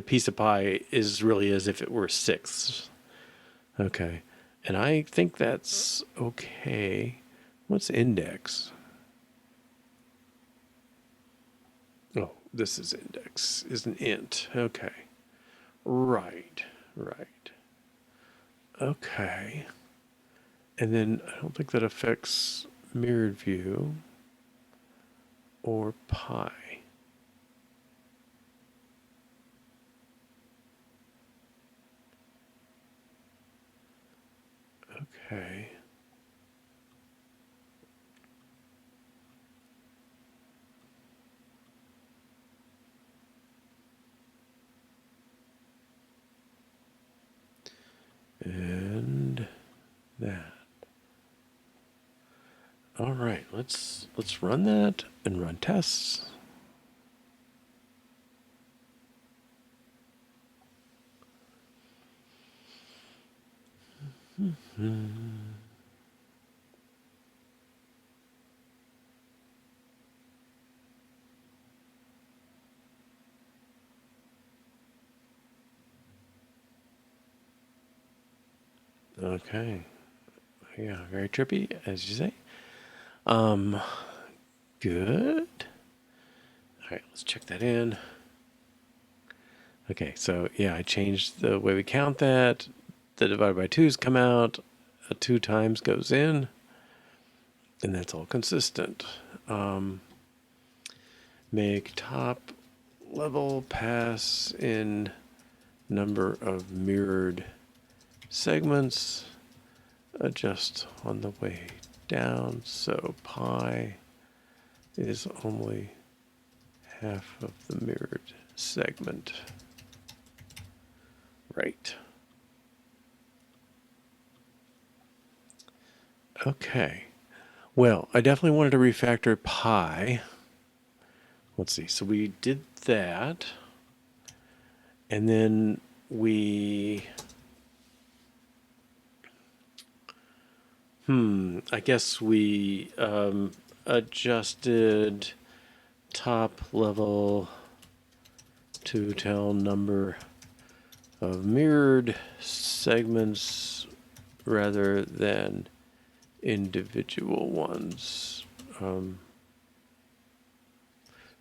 piece of pie is really as if it were sixths. Okay, and I think that's okay. What's index? Oh, this is index, is an int. Okay, right. Okay, and then I don't think that affects mirrored view or pi. Okay. And that. All right, let's run that and run tests. Okay. Yeah, very trippy, as you say. Good. All right, let's check that in. Okay, so yeah, I changed the way we count that. The divided by 2's come out. A 2 times goes in. And that's all consistent. Make top level pass in number of mirrored segments. Adjust on the way down, so pi is only half of the mirrored segment. Right. Okay. Well, I definitely wanted to refactor pi. Let's see. So we did that. And then we I guess we adjusted top level to tell number of mirrored segments rather than individual ones, rather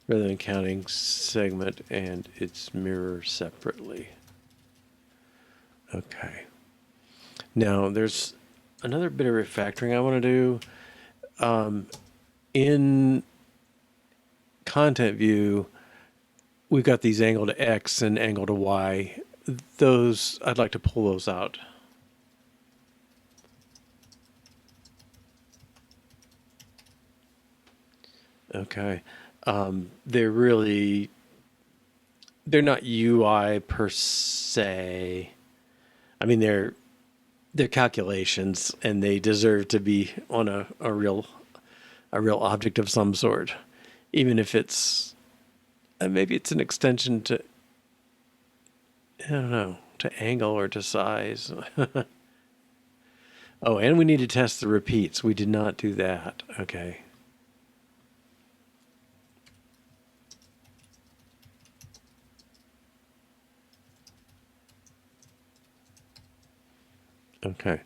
than counting segment and its mirror separately. Okay. Now there's another bit of refactoring I want to do. In ContentView, we've got these angle to X and angle to Y. Those, I'd like to pull those out. Okay. They're not UI per se. I mean, they're calculations, and they deserve to be on a real object of some sort, even if it's maybe it's an extension to, I don't know, to angle or to size. Oh, and we need to test the repeats. We did not do that. Okay. Okay.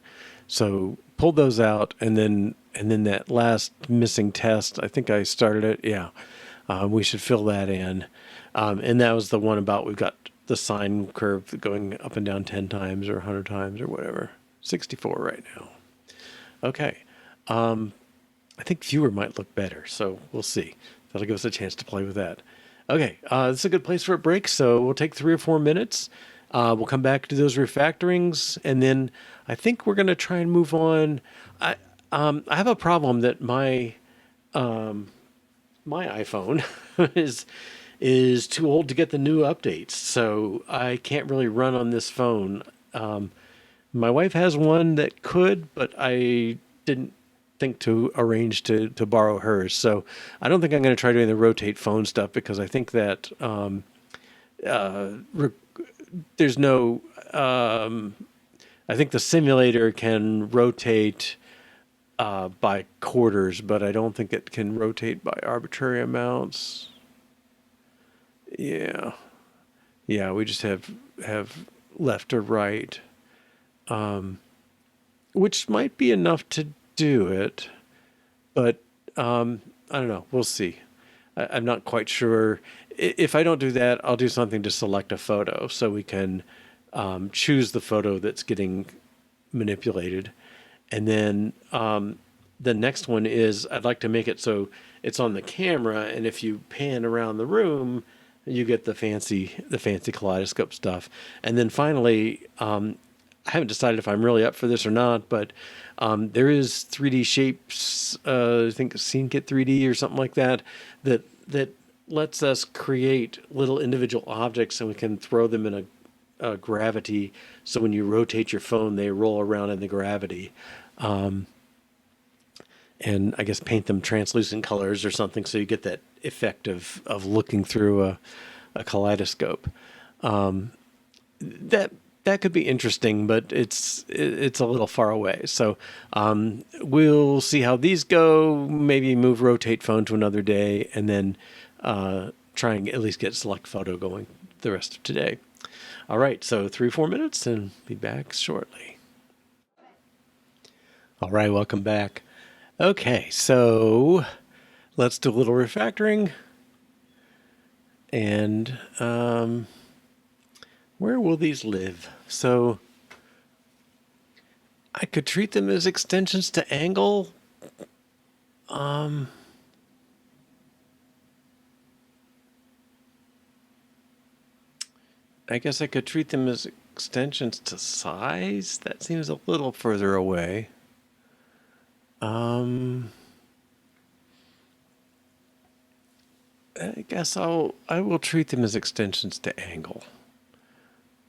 So pulled those out, and then that last missing test, I think I started it. Yeah. We should fill that in. And that was the one about we've got the sine curve going up and down 10 times or 100 times or whatever. 64 right now. Okay. I think viewer might look better, so we'll see. That'll give us a chance to play with that. Okay, this is a good place for a break, so we'll take 3 or 4 minutes. We'll come back to those refactorings, and then I think we're going to try and move on. I have a problem that my iPhone is too old to get the new updates, so I can't really run on this phone. My wife has one that could, but I didn't think to arrange to borrow hers. So I don't think I'm going to try doing the rotate phone stuff, because I think that there's no. I think the simulator can rotate by quarters, but I don't think it can rotate by arbitrary amounts. Yeah, we just have left or right, which might be enough to do it, but I don't know. We'll see. I'm not quite sure. If I don't do that, I'll do something to select a photo so we can choose the photo that's getting manipulated. And then the next one is I'd like to make it so it's on the camera, and if you pan around the room, you get the fancy kaleidoscope stuff. And then finally, I haven't decided if I'm really up for this or not, but there is 3D shapes, I think SceneKit 3D or something like that, that lets us create little individual objects, and we can throw them in a gravity. So when you rotate your phone, they roll around in the gravity. And I guess paint them translucent colors or something, so you get that effect of looking through a kaleidoscope. That could be interesting, but it's a little far away. So we'll see how these go. Maybe move rotate phone to another day, and then try and at least get select photo going the rest of today. All right, so 3-4 minutes, and be back shortly. All right, welcome back. Okay, so let's do a little refactoring. And where will these live? So I could treat them as extensions to angle. I guess I could treat them as extensions to size. That seems a little further away. I guess I will treat them as extensions to angle.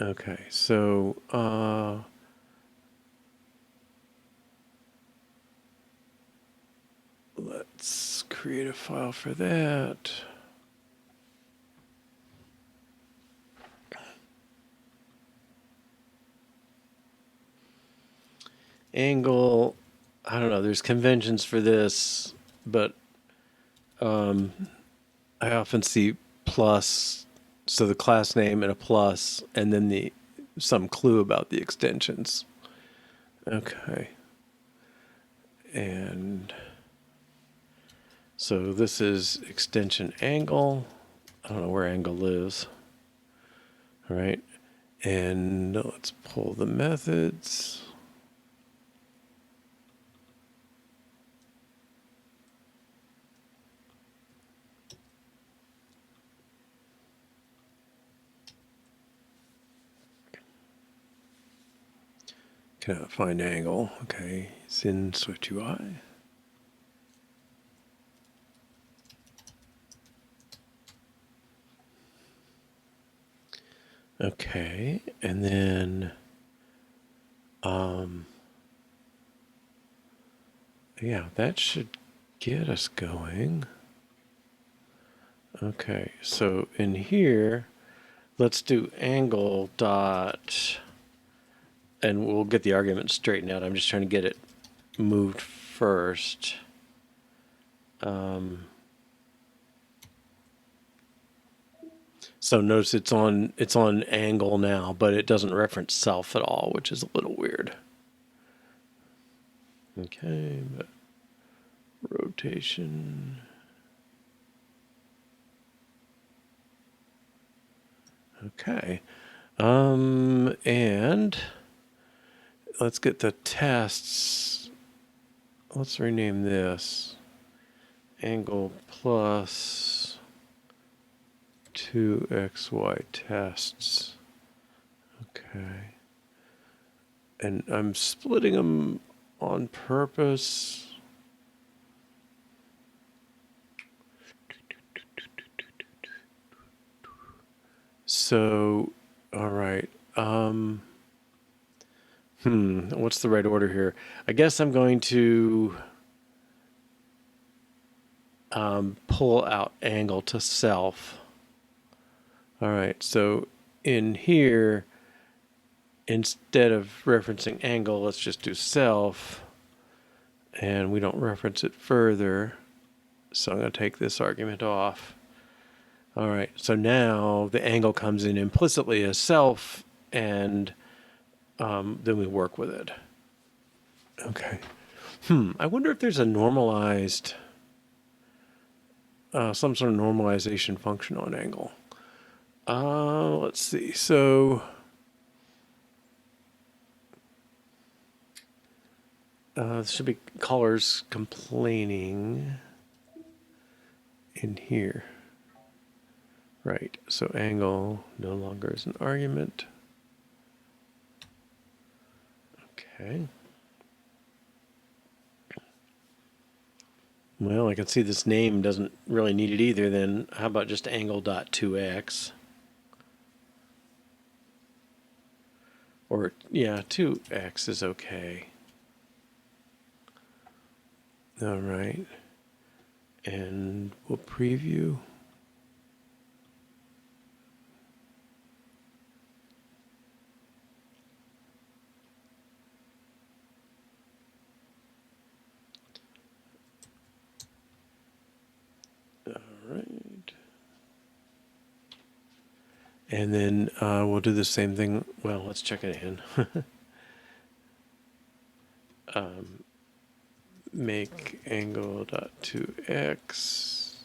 Okay, so let's create a file for that. Angle I don't know, there's conventions for this, but I often see plus, so the class name and a plus, and then the some clue about the extensions. Okay. And so this is extension angle. I don't know where angle lives. All right. And let's pull the methods. Cannot find angle. Okay. It's in Switch UI. Okay. And then, yeah, that should get us going. Okay. So in here, let's do angle dot, and we'll get the argument straightened out. I'm just trying to get it moved first. So notice it's on angle now, but it doesn't reference self at all, which is a little weird. Okay, but rotation. Okay. And let's get the tests. Let's rename this angle plus 2xy tests. Okay. And I'm splitting them on purpose. So, all right. What's the right order here? I guess I'm going to pull out angle to self. All right, so in here, instead of referencing angle, let's just do self, and we don't reference it further. So I'm going to take this argument off. All right, so now the angle comes in implicitly as self, and then we work with it. Okay. I wonder if there's a normalized, some sort of normalization function on angle. Let's see. So this should be colors complaining in here. Right. So angle no longer is an argument. Okay. Well, I can see this name doesn't really need it either. Then how about just angle.2x? Or, yeah, 2x is okay. All right. And we'll preview. All right. And then we'll do the same thing. Well, let's check it in. Make angle.2x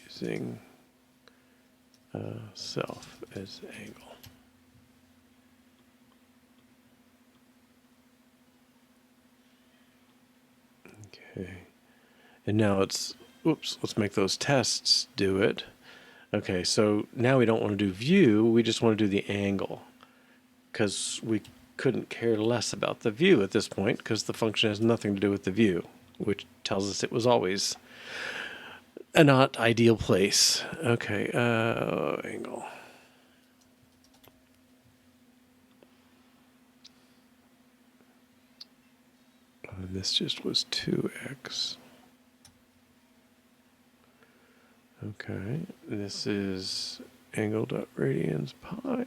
using self as angle. Okay. And now let's make those tests do it. Okay, so now we don't want to do view, we just want to do the angle, because we couldn't care less about the view at this point because the function has nothing to do with the view, which tells us it was always a not ideal place. Okay, angle. This just was 2x. Okay, this is angle.radians pi.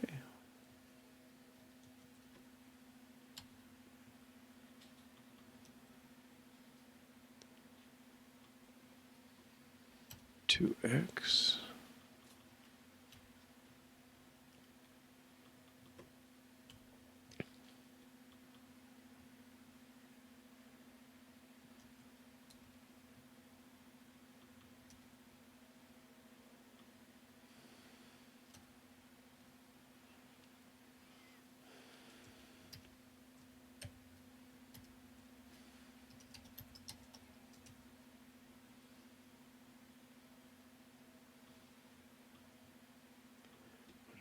2x.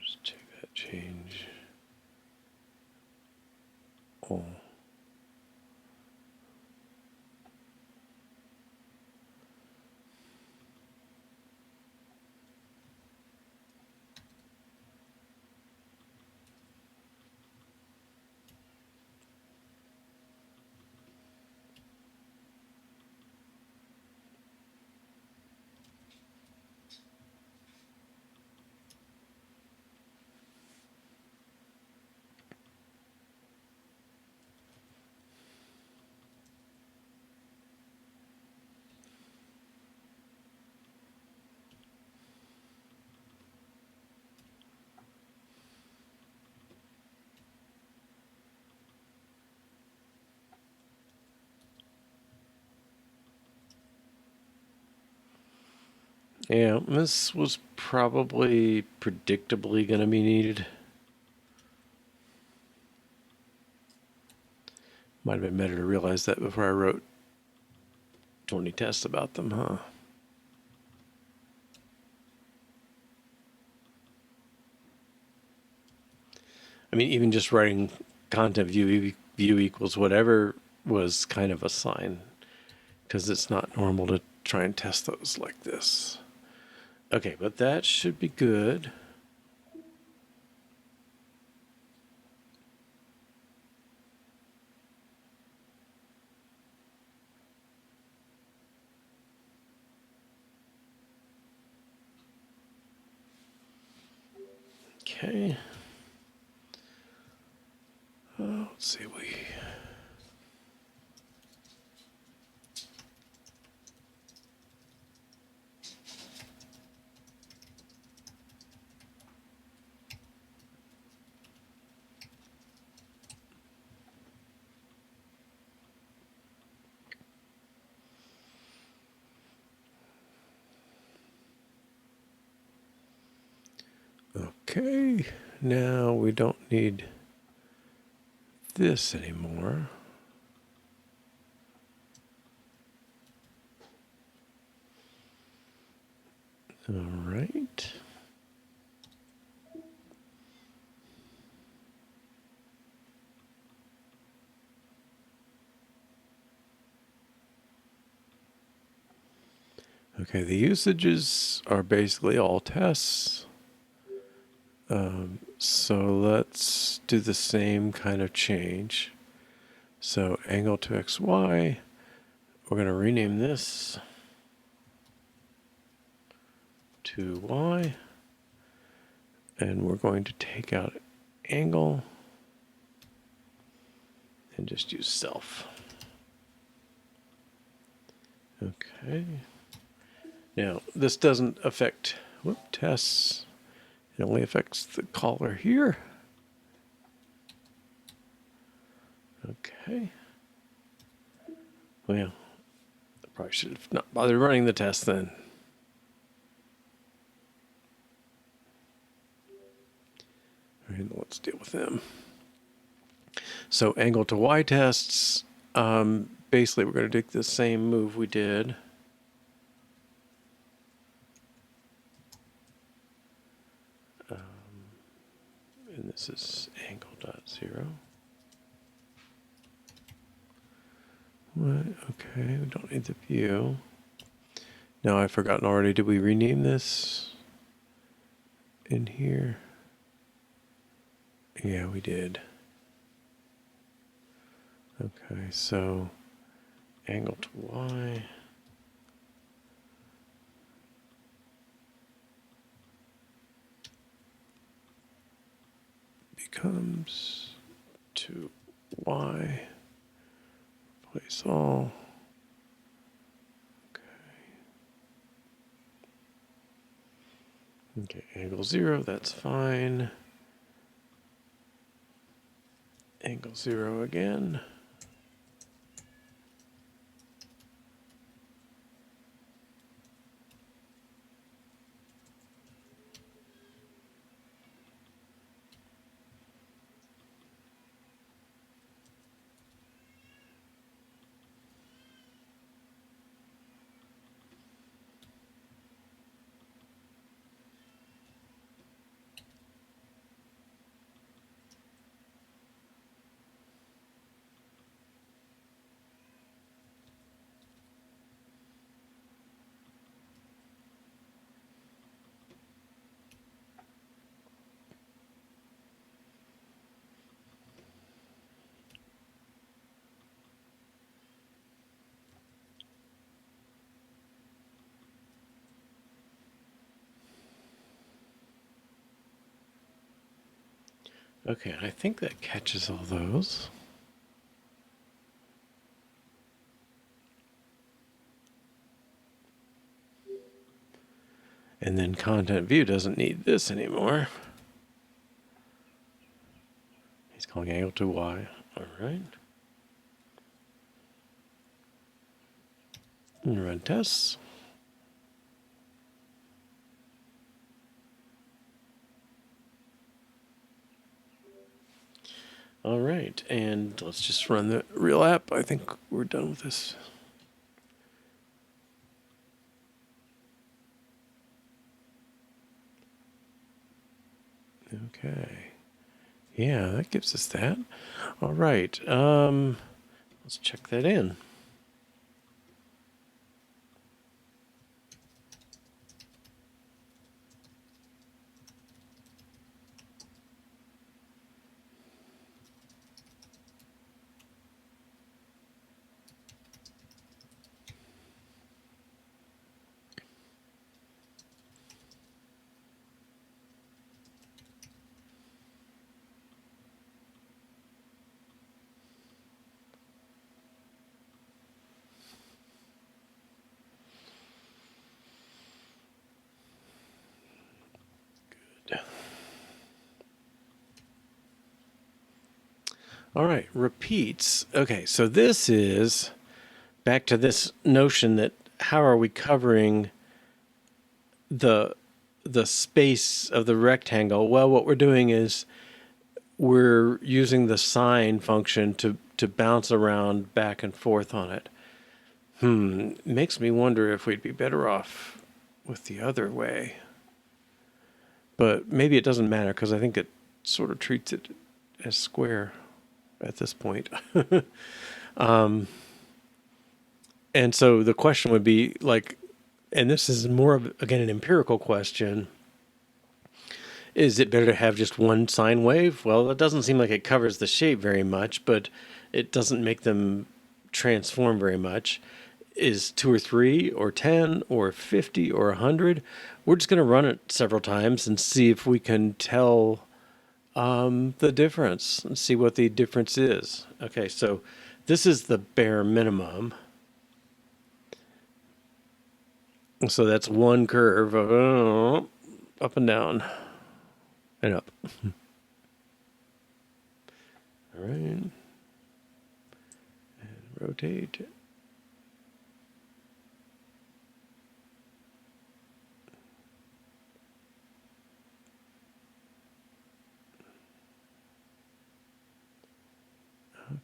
Just take that change. Oh. Yeah, this was probably predictably going to be needed. Might have been better to realize that before I wrote 20 tests about them, huh? I mean, even just writing content view equals whatever was kind of a sign, because it's not normal to try and test those like this. Okay, but that should be good. Okay. Let's see, okay, now we don't need this anymore. All right. Okay, the usages are basically all tests. So let's do the same kind of change. So AngleToXY, we're going to rename this to Y, and we're going to take out angle and just use self. Okay. Now, this doesn't affect tests. It only affects the caller here. Okay. Well, I probably should have not bothered running the test then. All right, let's deal with them. So angle to Y tests, basically we're going to take the same move we did. And this is angle.0. What? Okay, we don't need the view. Now I've forgotten already, did we rename this in here? Yeah, we did. Okay, so angle to Y. Becomes to Y. Replace all. Okay. Okay, angle 0, that's fine. Angle 0 again. Okay, I think that catches all those. And then content view doesn't need this anymore. He's calling AngleToXY. All right. And run tests. All right, and let's just run the real app. I think we're done with this. Okay. Yeah, that gives us that. All right. Let's check that in. Good. All right, repeats. Okay, so this is back to this notion that how are we covering the space of the rectangle? Well, what we're doing is we're using the sine function to bounce around back and forth on it. Makes me wonder if we'd be better off with the other way. But maybe it doesn't matter because I think it sort of treats it as square at this point. And so the question would be like, and this is more of, again, an empirical question. Is it better to have just one sine wave? Well, it doesn't seem like it covers the shape very much, but it doesn't make them transform very much. Is 2 or 3 or 10 or 50 or 100? We're just going to run it several times and see if we can tell the difference and see what the difference is. Okay, so this is the bare minimum. So that's one curve of up and down and up. All right. And rotate.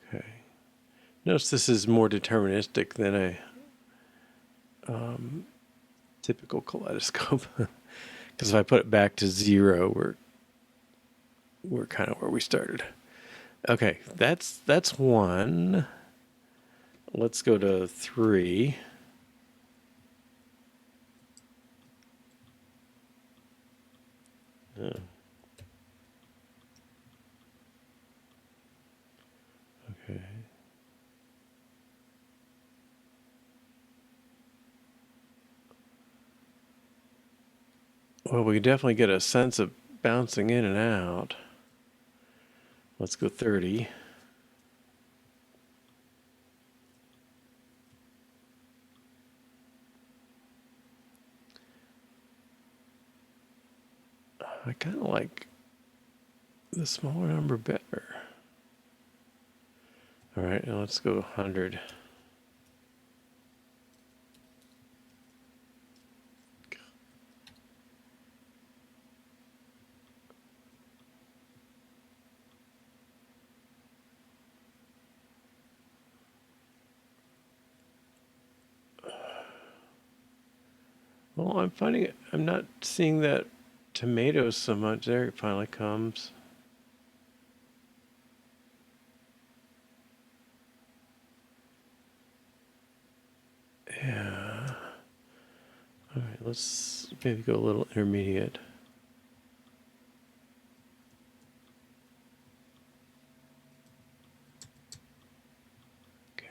Okay. Notice this is more deterministic than a typical kaleidoscope. Because if I put it back to 0, we're kind of where we started. Okay, that's 1. Let's go to 3. Oh. Okay. Well, we definitely get a sense of bouncing in and out. Let's go 30. I kind of like the smaller number better. All right, now let's go 100. Well, I'm finding it, I'm not seeing that tomatoes so much. There it finally comes. Yeah. All right, let's maybe go a little intermediate.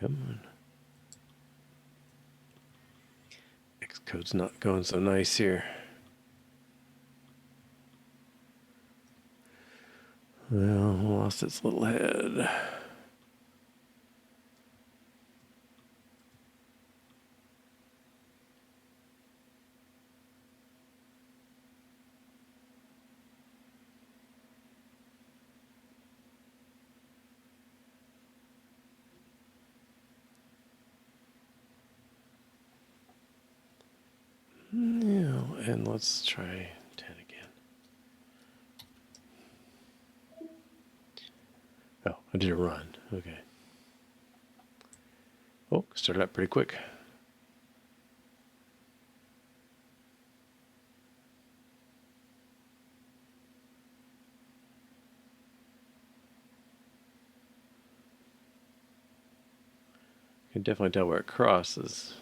Come on. Xcode's not going so nice here. Well, lost its little head. Yeah, and let's try 10 again. Oh, I did a run. Okay. Oh, started out pretty quick. You can definitely tell where it crosses.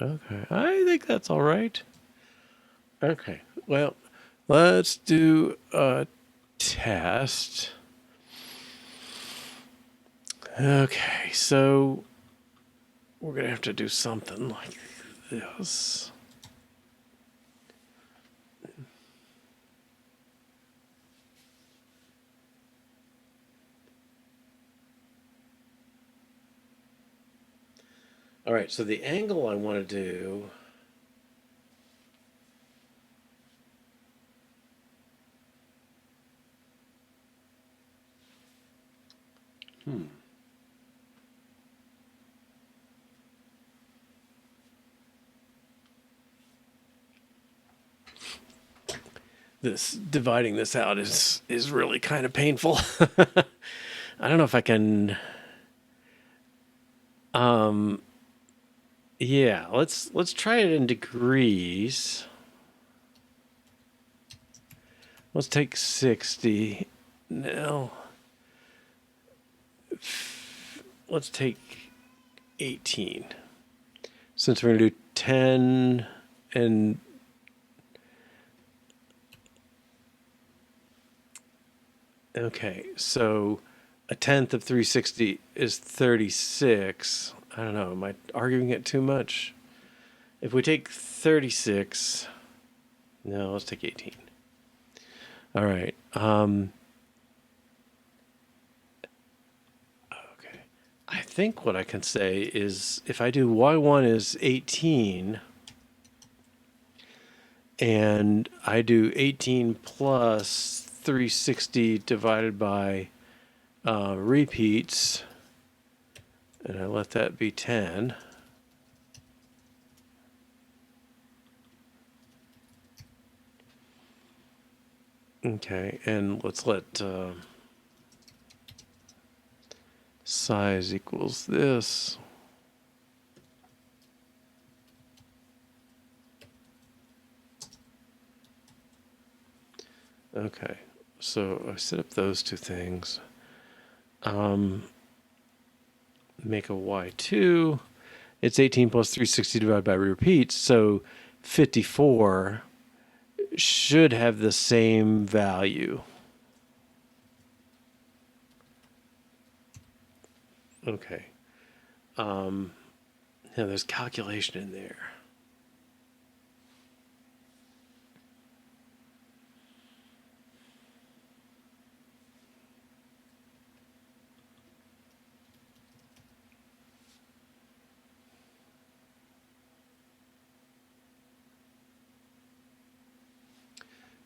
Okay, I think that's all right. Okay, well, let's do a test. Okay, so we're going to have to do something like this. All right, so the angle I want to do, this dividing this out is really kind of painful. I don't know if I can. Yeah, let's try it in degrees. Let's take 60 now. Let's take 18. Since we're going to do 10 and okay, so a tenth of 360 is 36. I don't know, am I arguing it too much? If we take 36, no, let's take 18. All right. Okay. I think what I can say is if I do y1 is 18 and I do 18 plus 360 divided by repeats, and I let that be 10. Okay, and let's let size equals this. Okay, so I set up those two things. Make a y2. It's 18 plus 360 divided by repeats, so 54 should have the same value. Okay. Now there's calculation in there.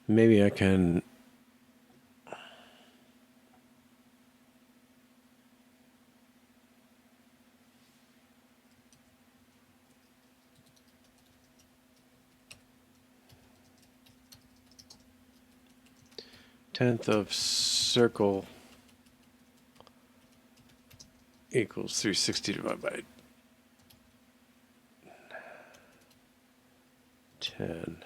Maybe I can. Tenth of circle equals 360 divided by 10.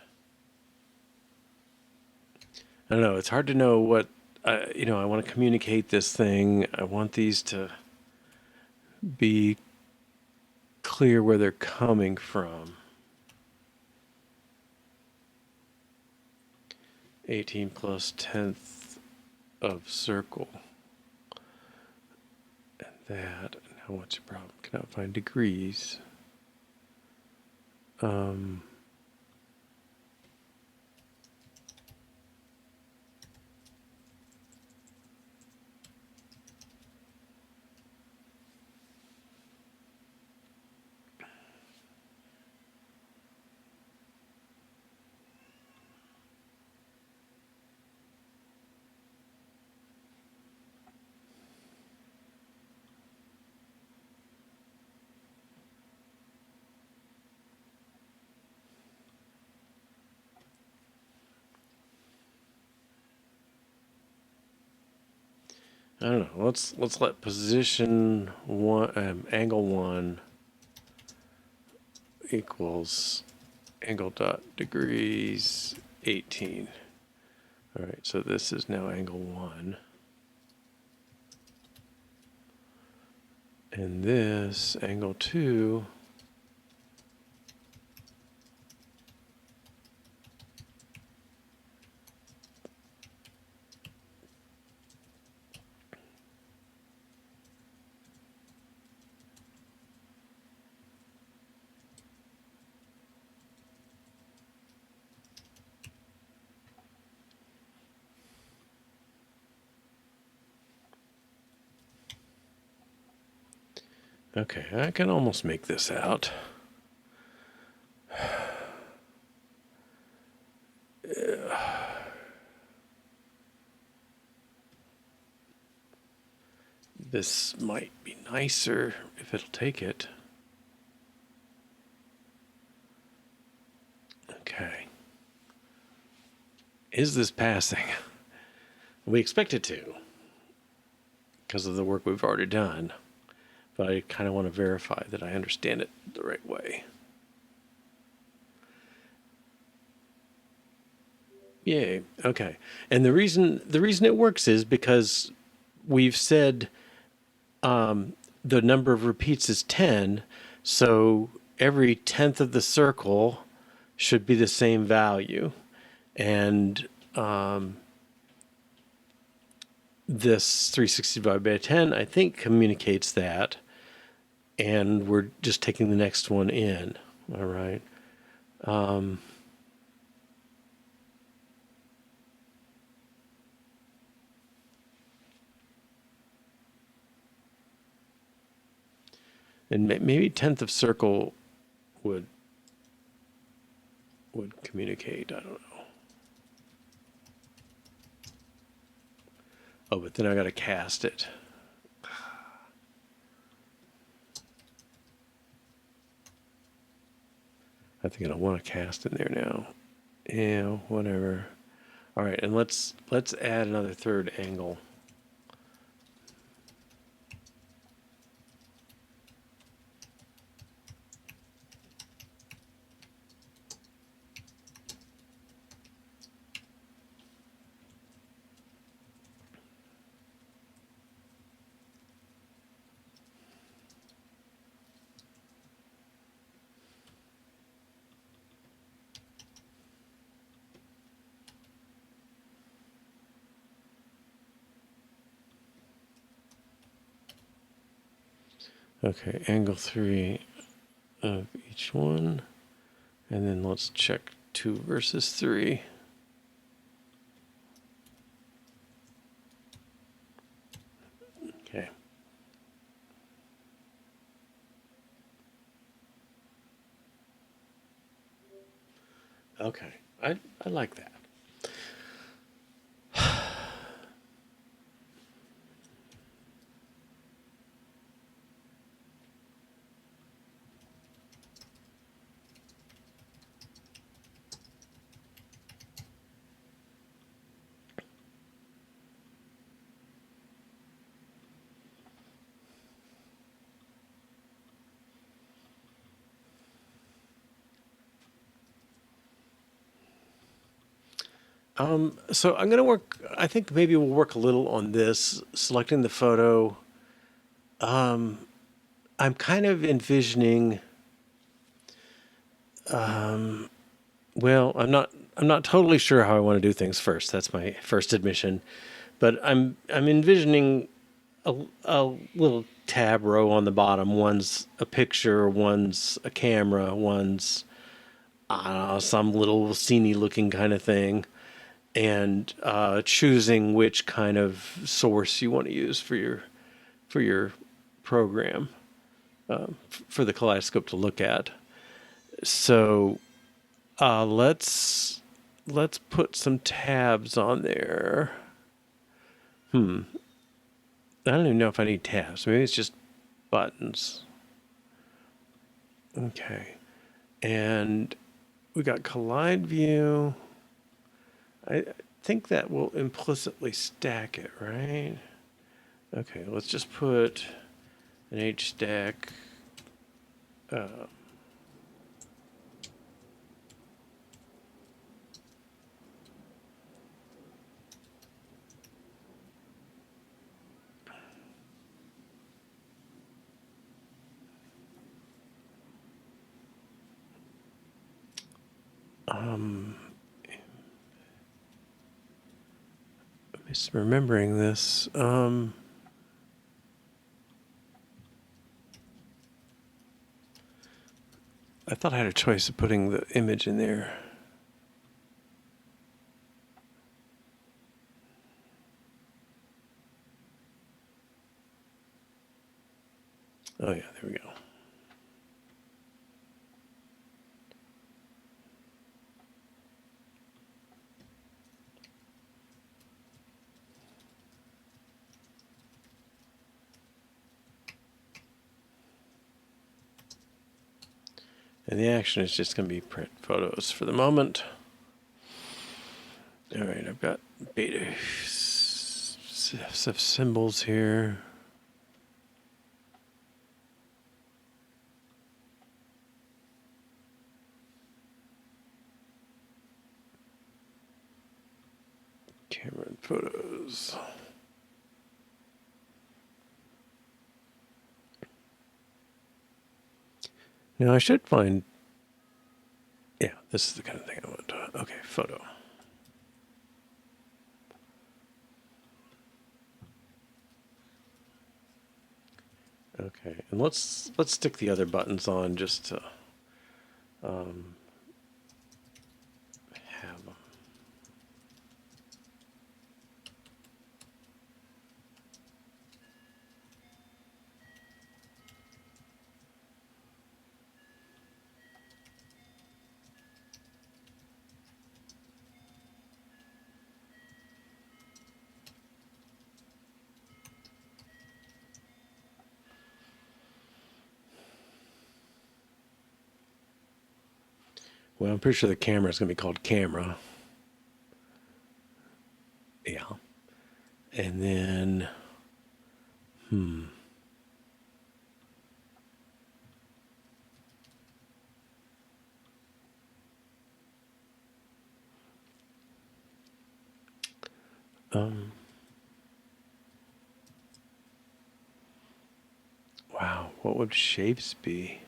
I don't know. It's hard to know what, I want to communicate this thing. I want these to be clear where they're coming from. 18 plus 10th of circle. And that, now what's your problem? Cannot find degrees. I don't know. Let's let position one, angle 1 equals angle dot degrees 18. All right, so this is now angle 1. And this angle 2 Okay, I can almost make this out. This might be nicer if it'll take it. Okay. Is this passing? We expect it to, because of the work we've already done. But I kind of want to verify that I understand it the right way. Yay. Okay. And the reason it works is because we've said the number of repeats is 10, so every 10th of the circle should be the same value. And this 360 divided by 10, I think, communicates that. And we're just taking the next one in. All right. And maybe 10th of circle would communicate. I don't know. Oh, but then I got to cast it. I think I don't want to cast in there now. Yeah, whatever. All right, and let's add another third angle. Okay, angle 3 of each one. And then let's check 2 versus 3. Okay. Okay, I like that. So I'm going to work, I think maybe we'll work a little on this, selecting the photo. I'm kind of envisioning, well, I'm not totally sure how I want to do things first. That's my first admission. But I'm envisioning a little tab row on the bottom. One's a picture, one's a camera, one's some little sceney looking kind of thing, and choosing which kind of source you want to use for your program, for the kaleidoscope to look at. So let's put some tabs on there. I don't even know if I need tabs. Maybe it's just buttons. Okay. And we got collide view. I think that will implicitly stack it, right? Okay, let's just put an H stack. Misremembering this. I thought I had a choice of putting the image in there. Oh yeah, there we go. And the action is just going to be print photos for the moment. All right, I've got beta symbols here. Camera and photos. Now I should find, yeah, this is the kind of thing I want to, okay, photo. Okay, and let's stick the other buttons on just to have them. Well, I'm pretty sure the camera is going to be called camera. Yeah. And then, wow, what would shapes be?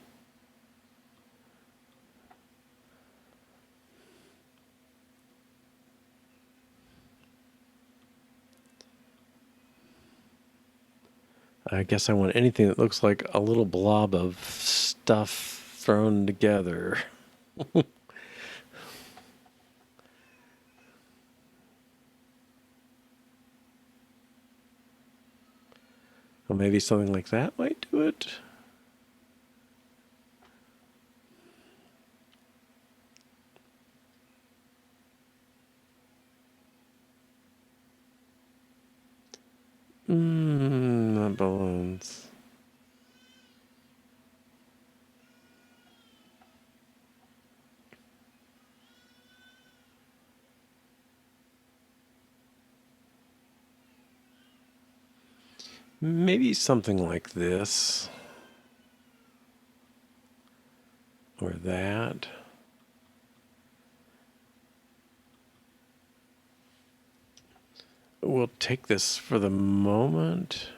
I guess I want anything that looks like a little blob of stuff thrown together. Or maybe something like that might do it. Not balloons. Maybe something like this. Or that. we'll take this for the moment.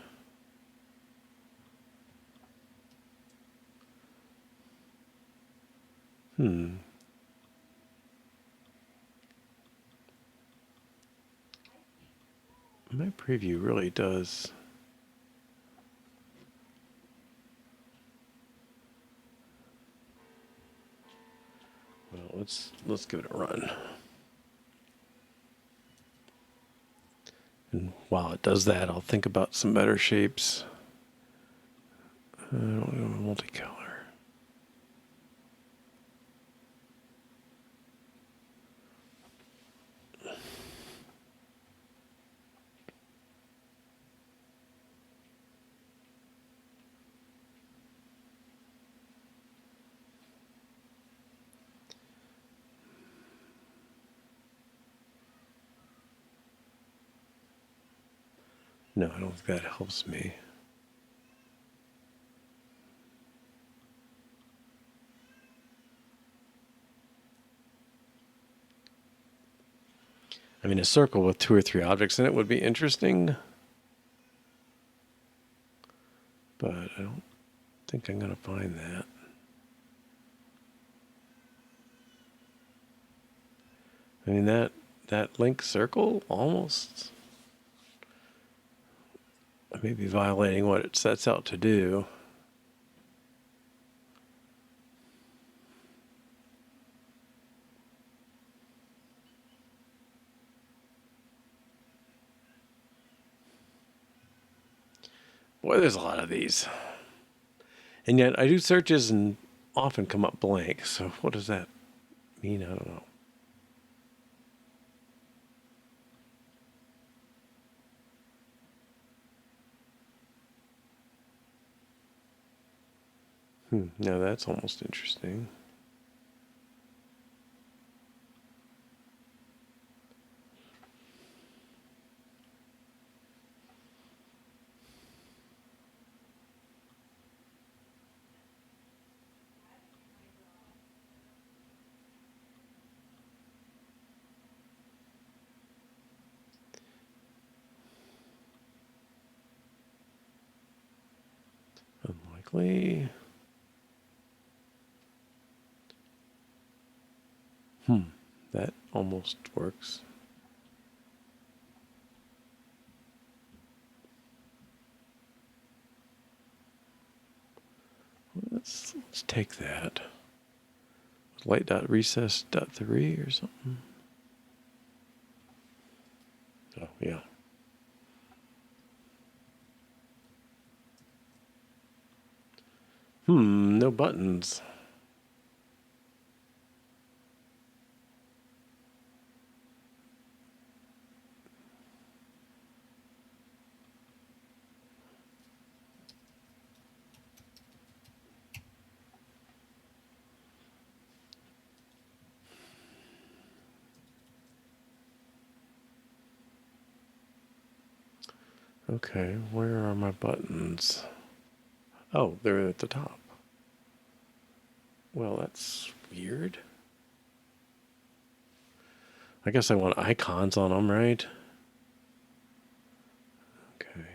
My preview really does. Well, let's give it a run. And while it does that, I'll think about some better shapes. I don't know, multicolor. No, I don't think that helps me. I mean, a circle with 2 or 3 objects in it would be interesting, but I don't think I'm going to find that. I mean, that link circle almost may be violating what it sets out to do. Boy, there's a lot of these. And yet I do searches and often come up blank. So what does that mean? I don't know. Now that's almost interesting. Unlikely. That almost works. Let's take that. Light.recess.3 or something. Oh, yeah. No buttons. Okay, where are my buttons? Oh, they're at the top. Well, that's weird. I guess I want icons on them, right? Okay.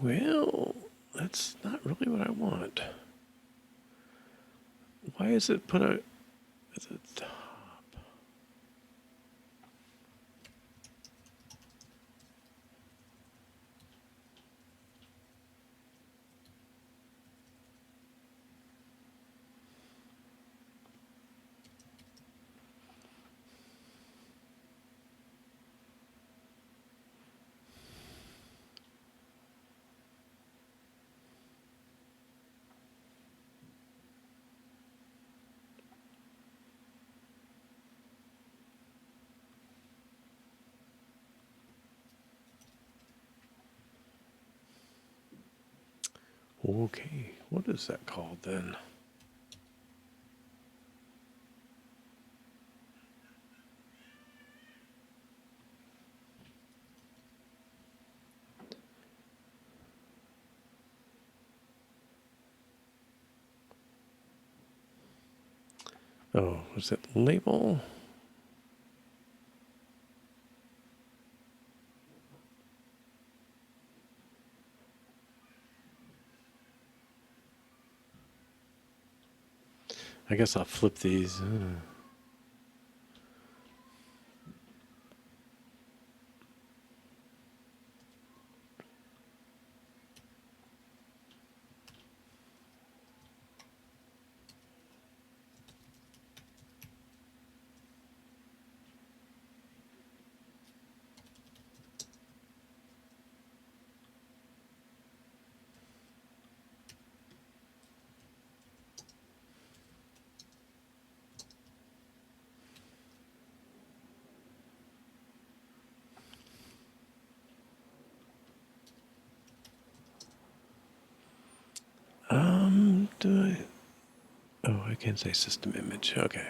Well, that's not really what I want. Why is it put at the top? Okay, what is that called then? Oh, was it label? I guess I'll flip these. Do I? Oh, I can't say system image. Okay.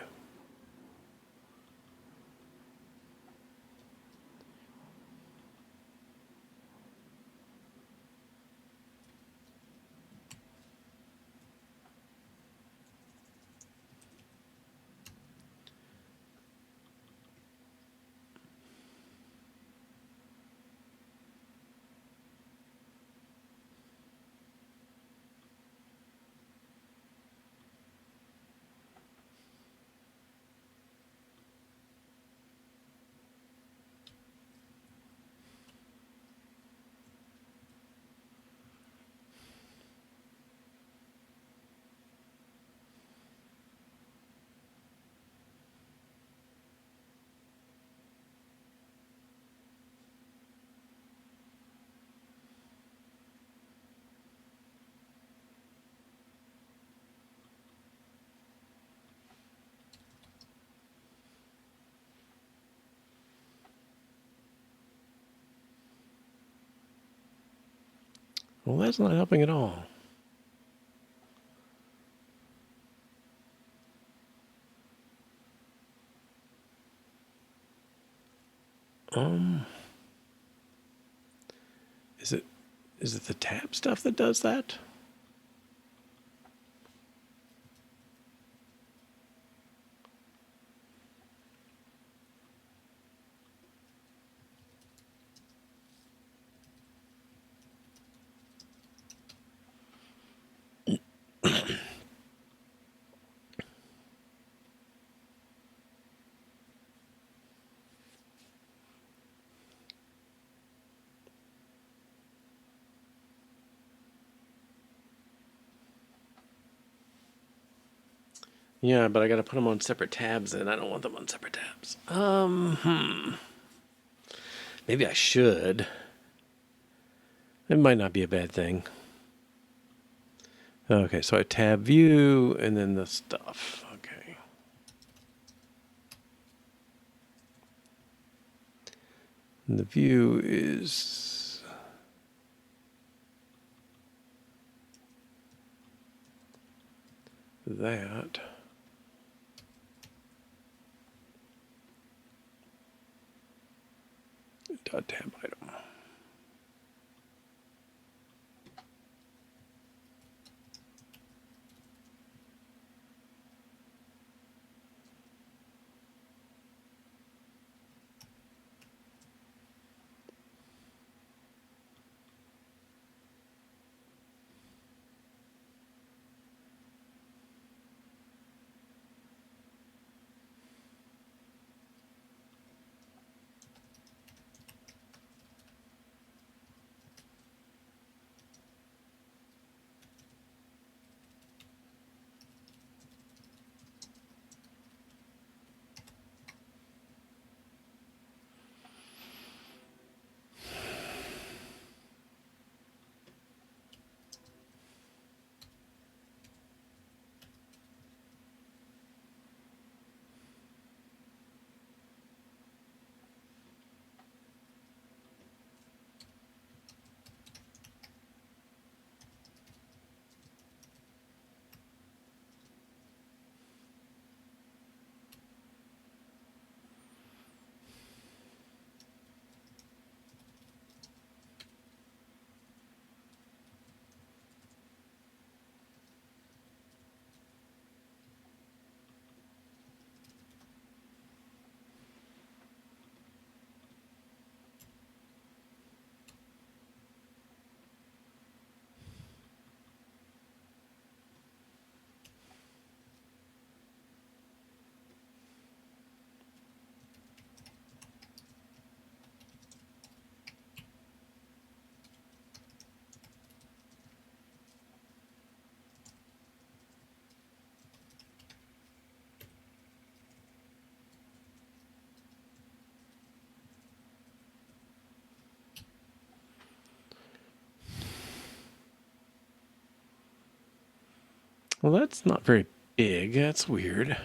Well, that's not helping at all. Um, is it the tab stuff that does that? Yeah, but I got to put them on separate tabs, and I don't want them on separate tabs. Maybe I should. It might not be a bad thing. Okay, so I tab view and then the stuff. Okay. And the view is that. Dot tab item. Well, that's not very big. That's weird.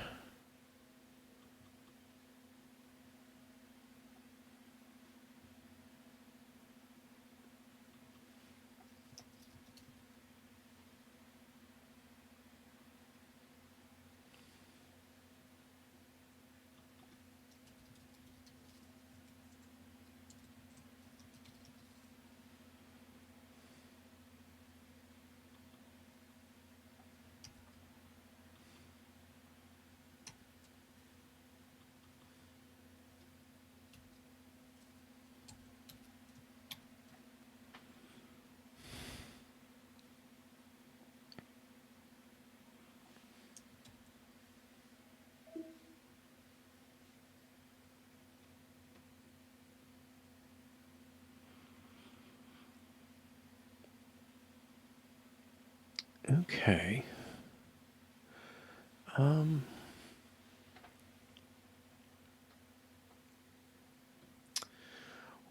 Okay.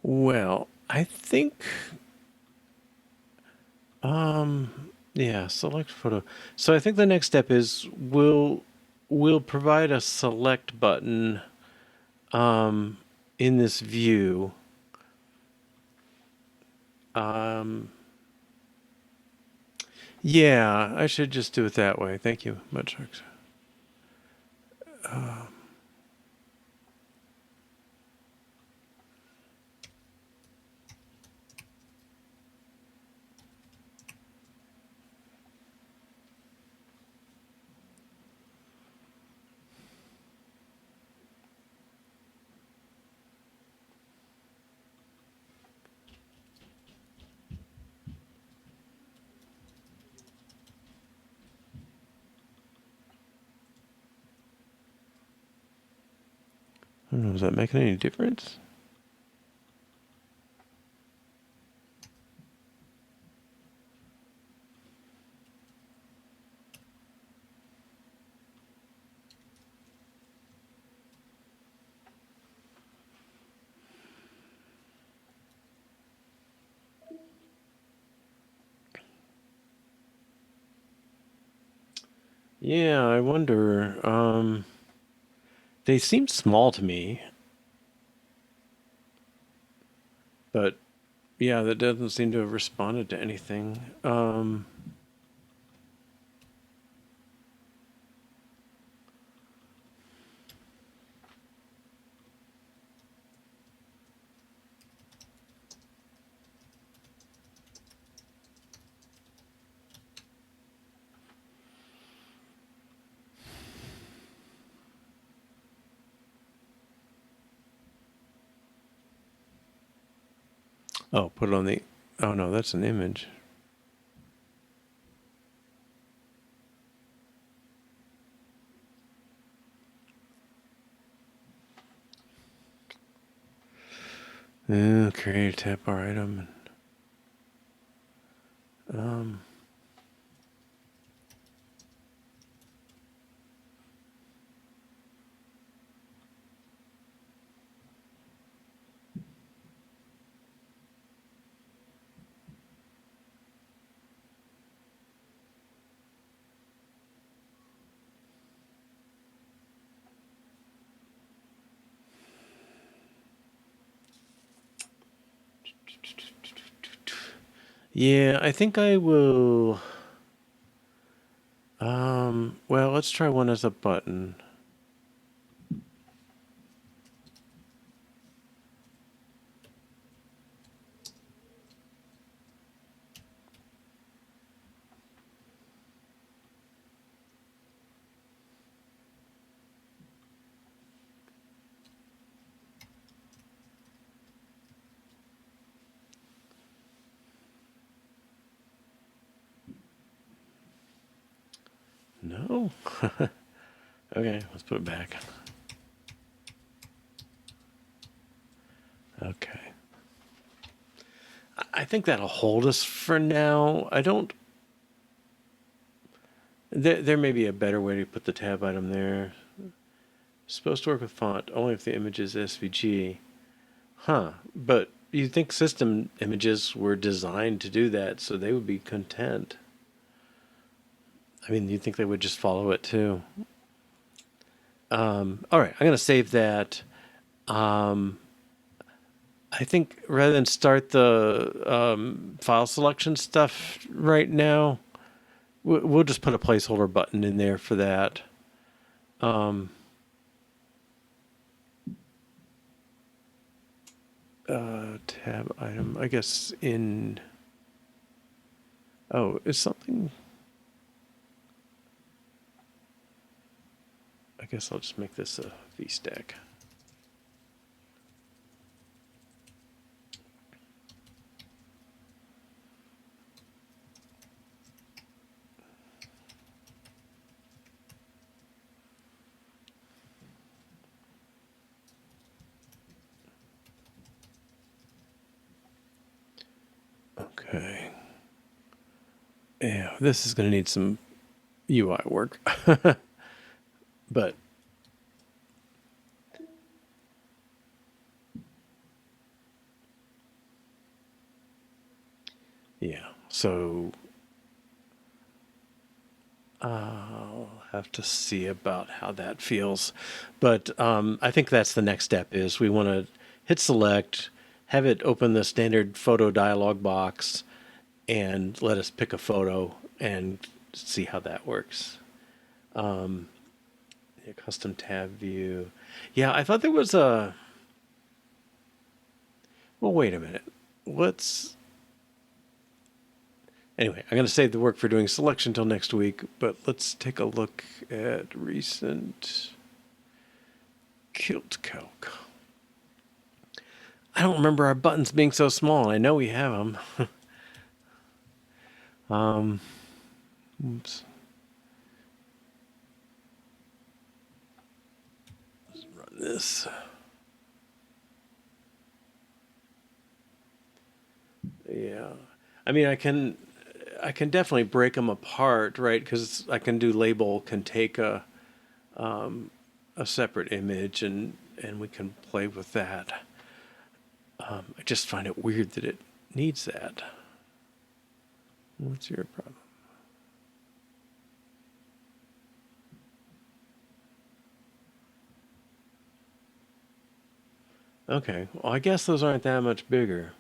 Well, I think, yeah, select photo. So I think the next step is we'll provide a select button in this view. Yeah, I should just do it that way. Thank you, Mudsharks. I don't know, is that making any difference? Yeah, I wonder. They seem small to me, but yeah, that doesn't seem to have responded to anything. Oh, put it on the. Oh no, that's an image. Create a tab bar item. Yeah, I think I will. Well, let's try one as a button. No? Okay, let's put it back. Okay. I think that'll hold us for now. I don't. There may be a better way to put the tab item there. Supposed to work with font only if the image is SVG. Huh. But you'd think system images were designed to do that, so they would be content. I mean, you'd think they would just follow it too. All right, I'm going to save that. I think rather than start the file selection stuff right now, we'll just put a placeholder button in there for that. Tab item, I guess in, oh, is something, I guess I'll just make this a VStack. Okay. Yeah, this is going to need some UI work. But yeah, so I'll have to see about how that feels. But I think that's the next step is we want to hit select, have it open the standard photo dialog box, and let us pick a photo and see how that works. Yeah, custom tab view. Yeah, I thought there was a. Well, wait a minute. Let's. Anyway, I'm going to save the work for doing selection until next week, but let's take a look at recent Kilt Calc. I don't remember our buttons being so small. I know we have them. Oops. Let's run this. Yeah. I mean, I can definitely break them apart, right? Because I can do label can take a separate image and we can play with that. I just find it weird that it needs that. What's your problem? Okay, well, I guess those aren't that much bigger.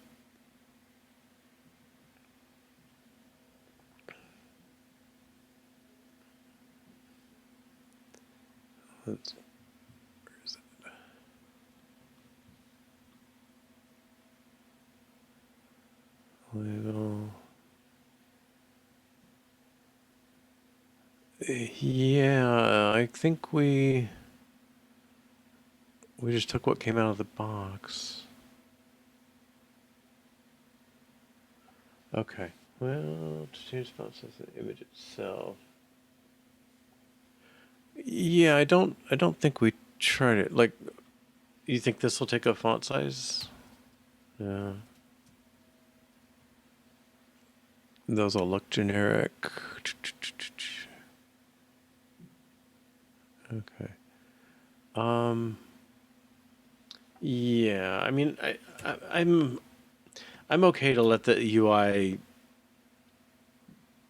Let's, where is it? Label. Yeah, I think we just took what came out of the box. Okay. Well, to change font size of the image itself. Yeah, I don't think we tried it. Like, you think this will take a font size? Yeah. Those all look generic. Okay. Yeah, I mean, I'm okay to let the UI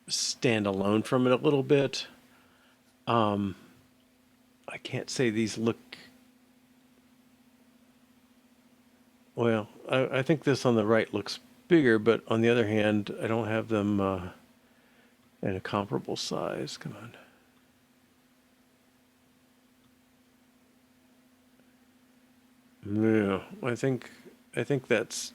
stand alone from it a little bit. I can't say these look well. I think this on the right looks bigger, but on the other hand, I don't have them in a comparable size. Come on. Yeah, I think that's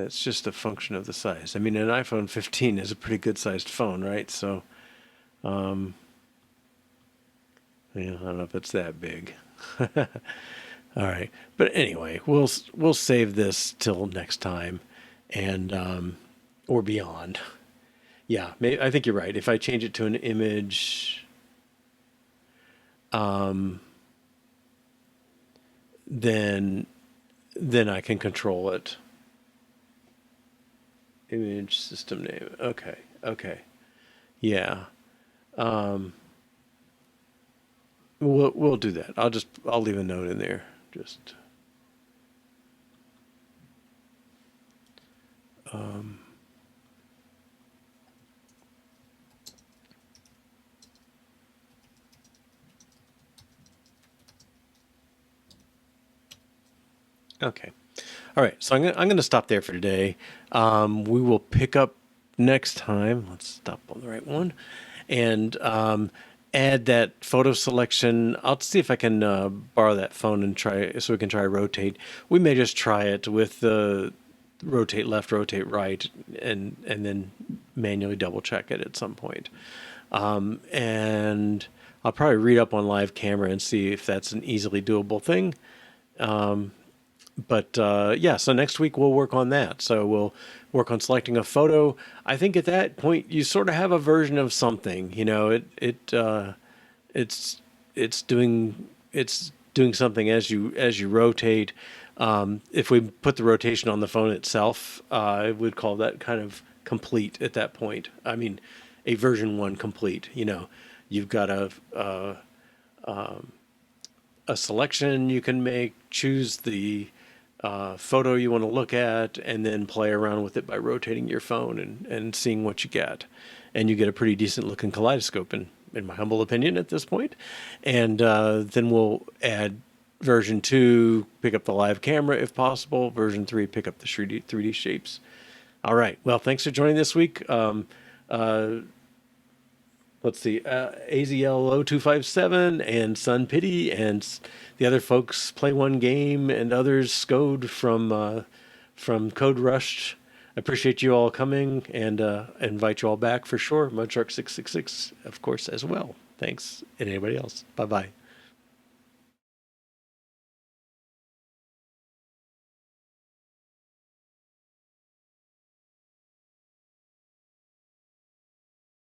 just a function of the size. I mean, an iPhone 15 is a pretty good sized phone, right? So, yeah, I don't know if it's that big. All right, but anyway, we'll save this till next time, and or beyond. Yeah, I think you're right. If I change it to an image, then I can control it. Image system name. Okay. Okay. Yeah. We'll do that. I'll leave a note in there. Just Okay. All right. So I'm gonna stop there for today. We will pick up next time. Let's stop on the right one, and add that photo selection. I'll see if I can borrow that phone and try so we can try rotate. We may just try it with the rotate left, rotate right, and then manually double check it at some point. And I'll probably read up on live camera and see if that's an easily doable thing. But yeah, so next week we'll work on that. So we'll work on selecting a photo. I think at that point you sort of have a version of something. You know, it's it's doing something as you rotate. If we put the rotation on the phone itself, I would call that kind of complete at that point. I mean, a version one complete. You know, you've got a selection you can make, choose the photo you want to look at, and then play around with it by rotating your phone and seeing what you get. And you get a pretty decent looking kaleidoscope, in my humble opinion, at this point. And then we'll add version 2, pick up the live camera if possible. Version 3, pick up the 3D shapes. All right. Well, thanks for joining this week. Let's see, AZL0257 and Sun Pity and the other folks Play One Game and others Scode from Code Rush. I appreciate you all coming and invite you all back for sure. Mudshark666, of course, as well. Thanks. And anybody else. Bye-bye.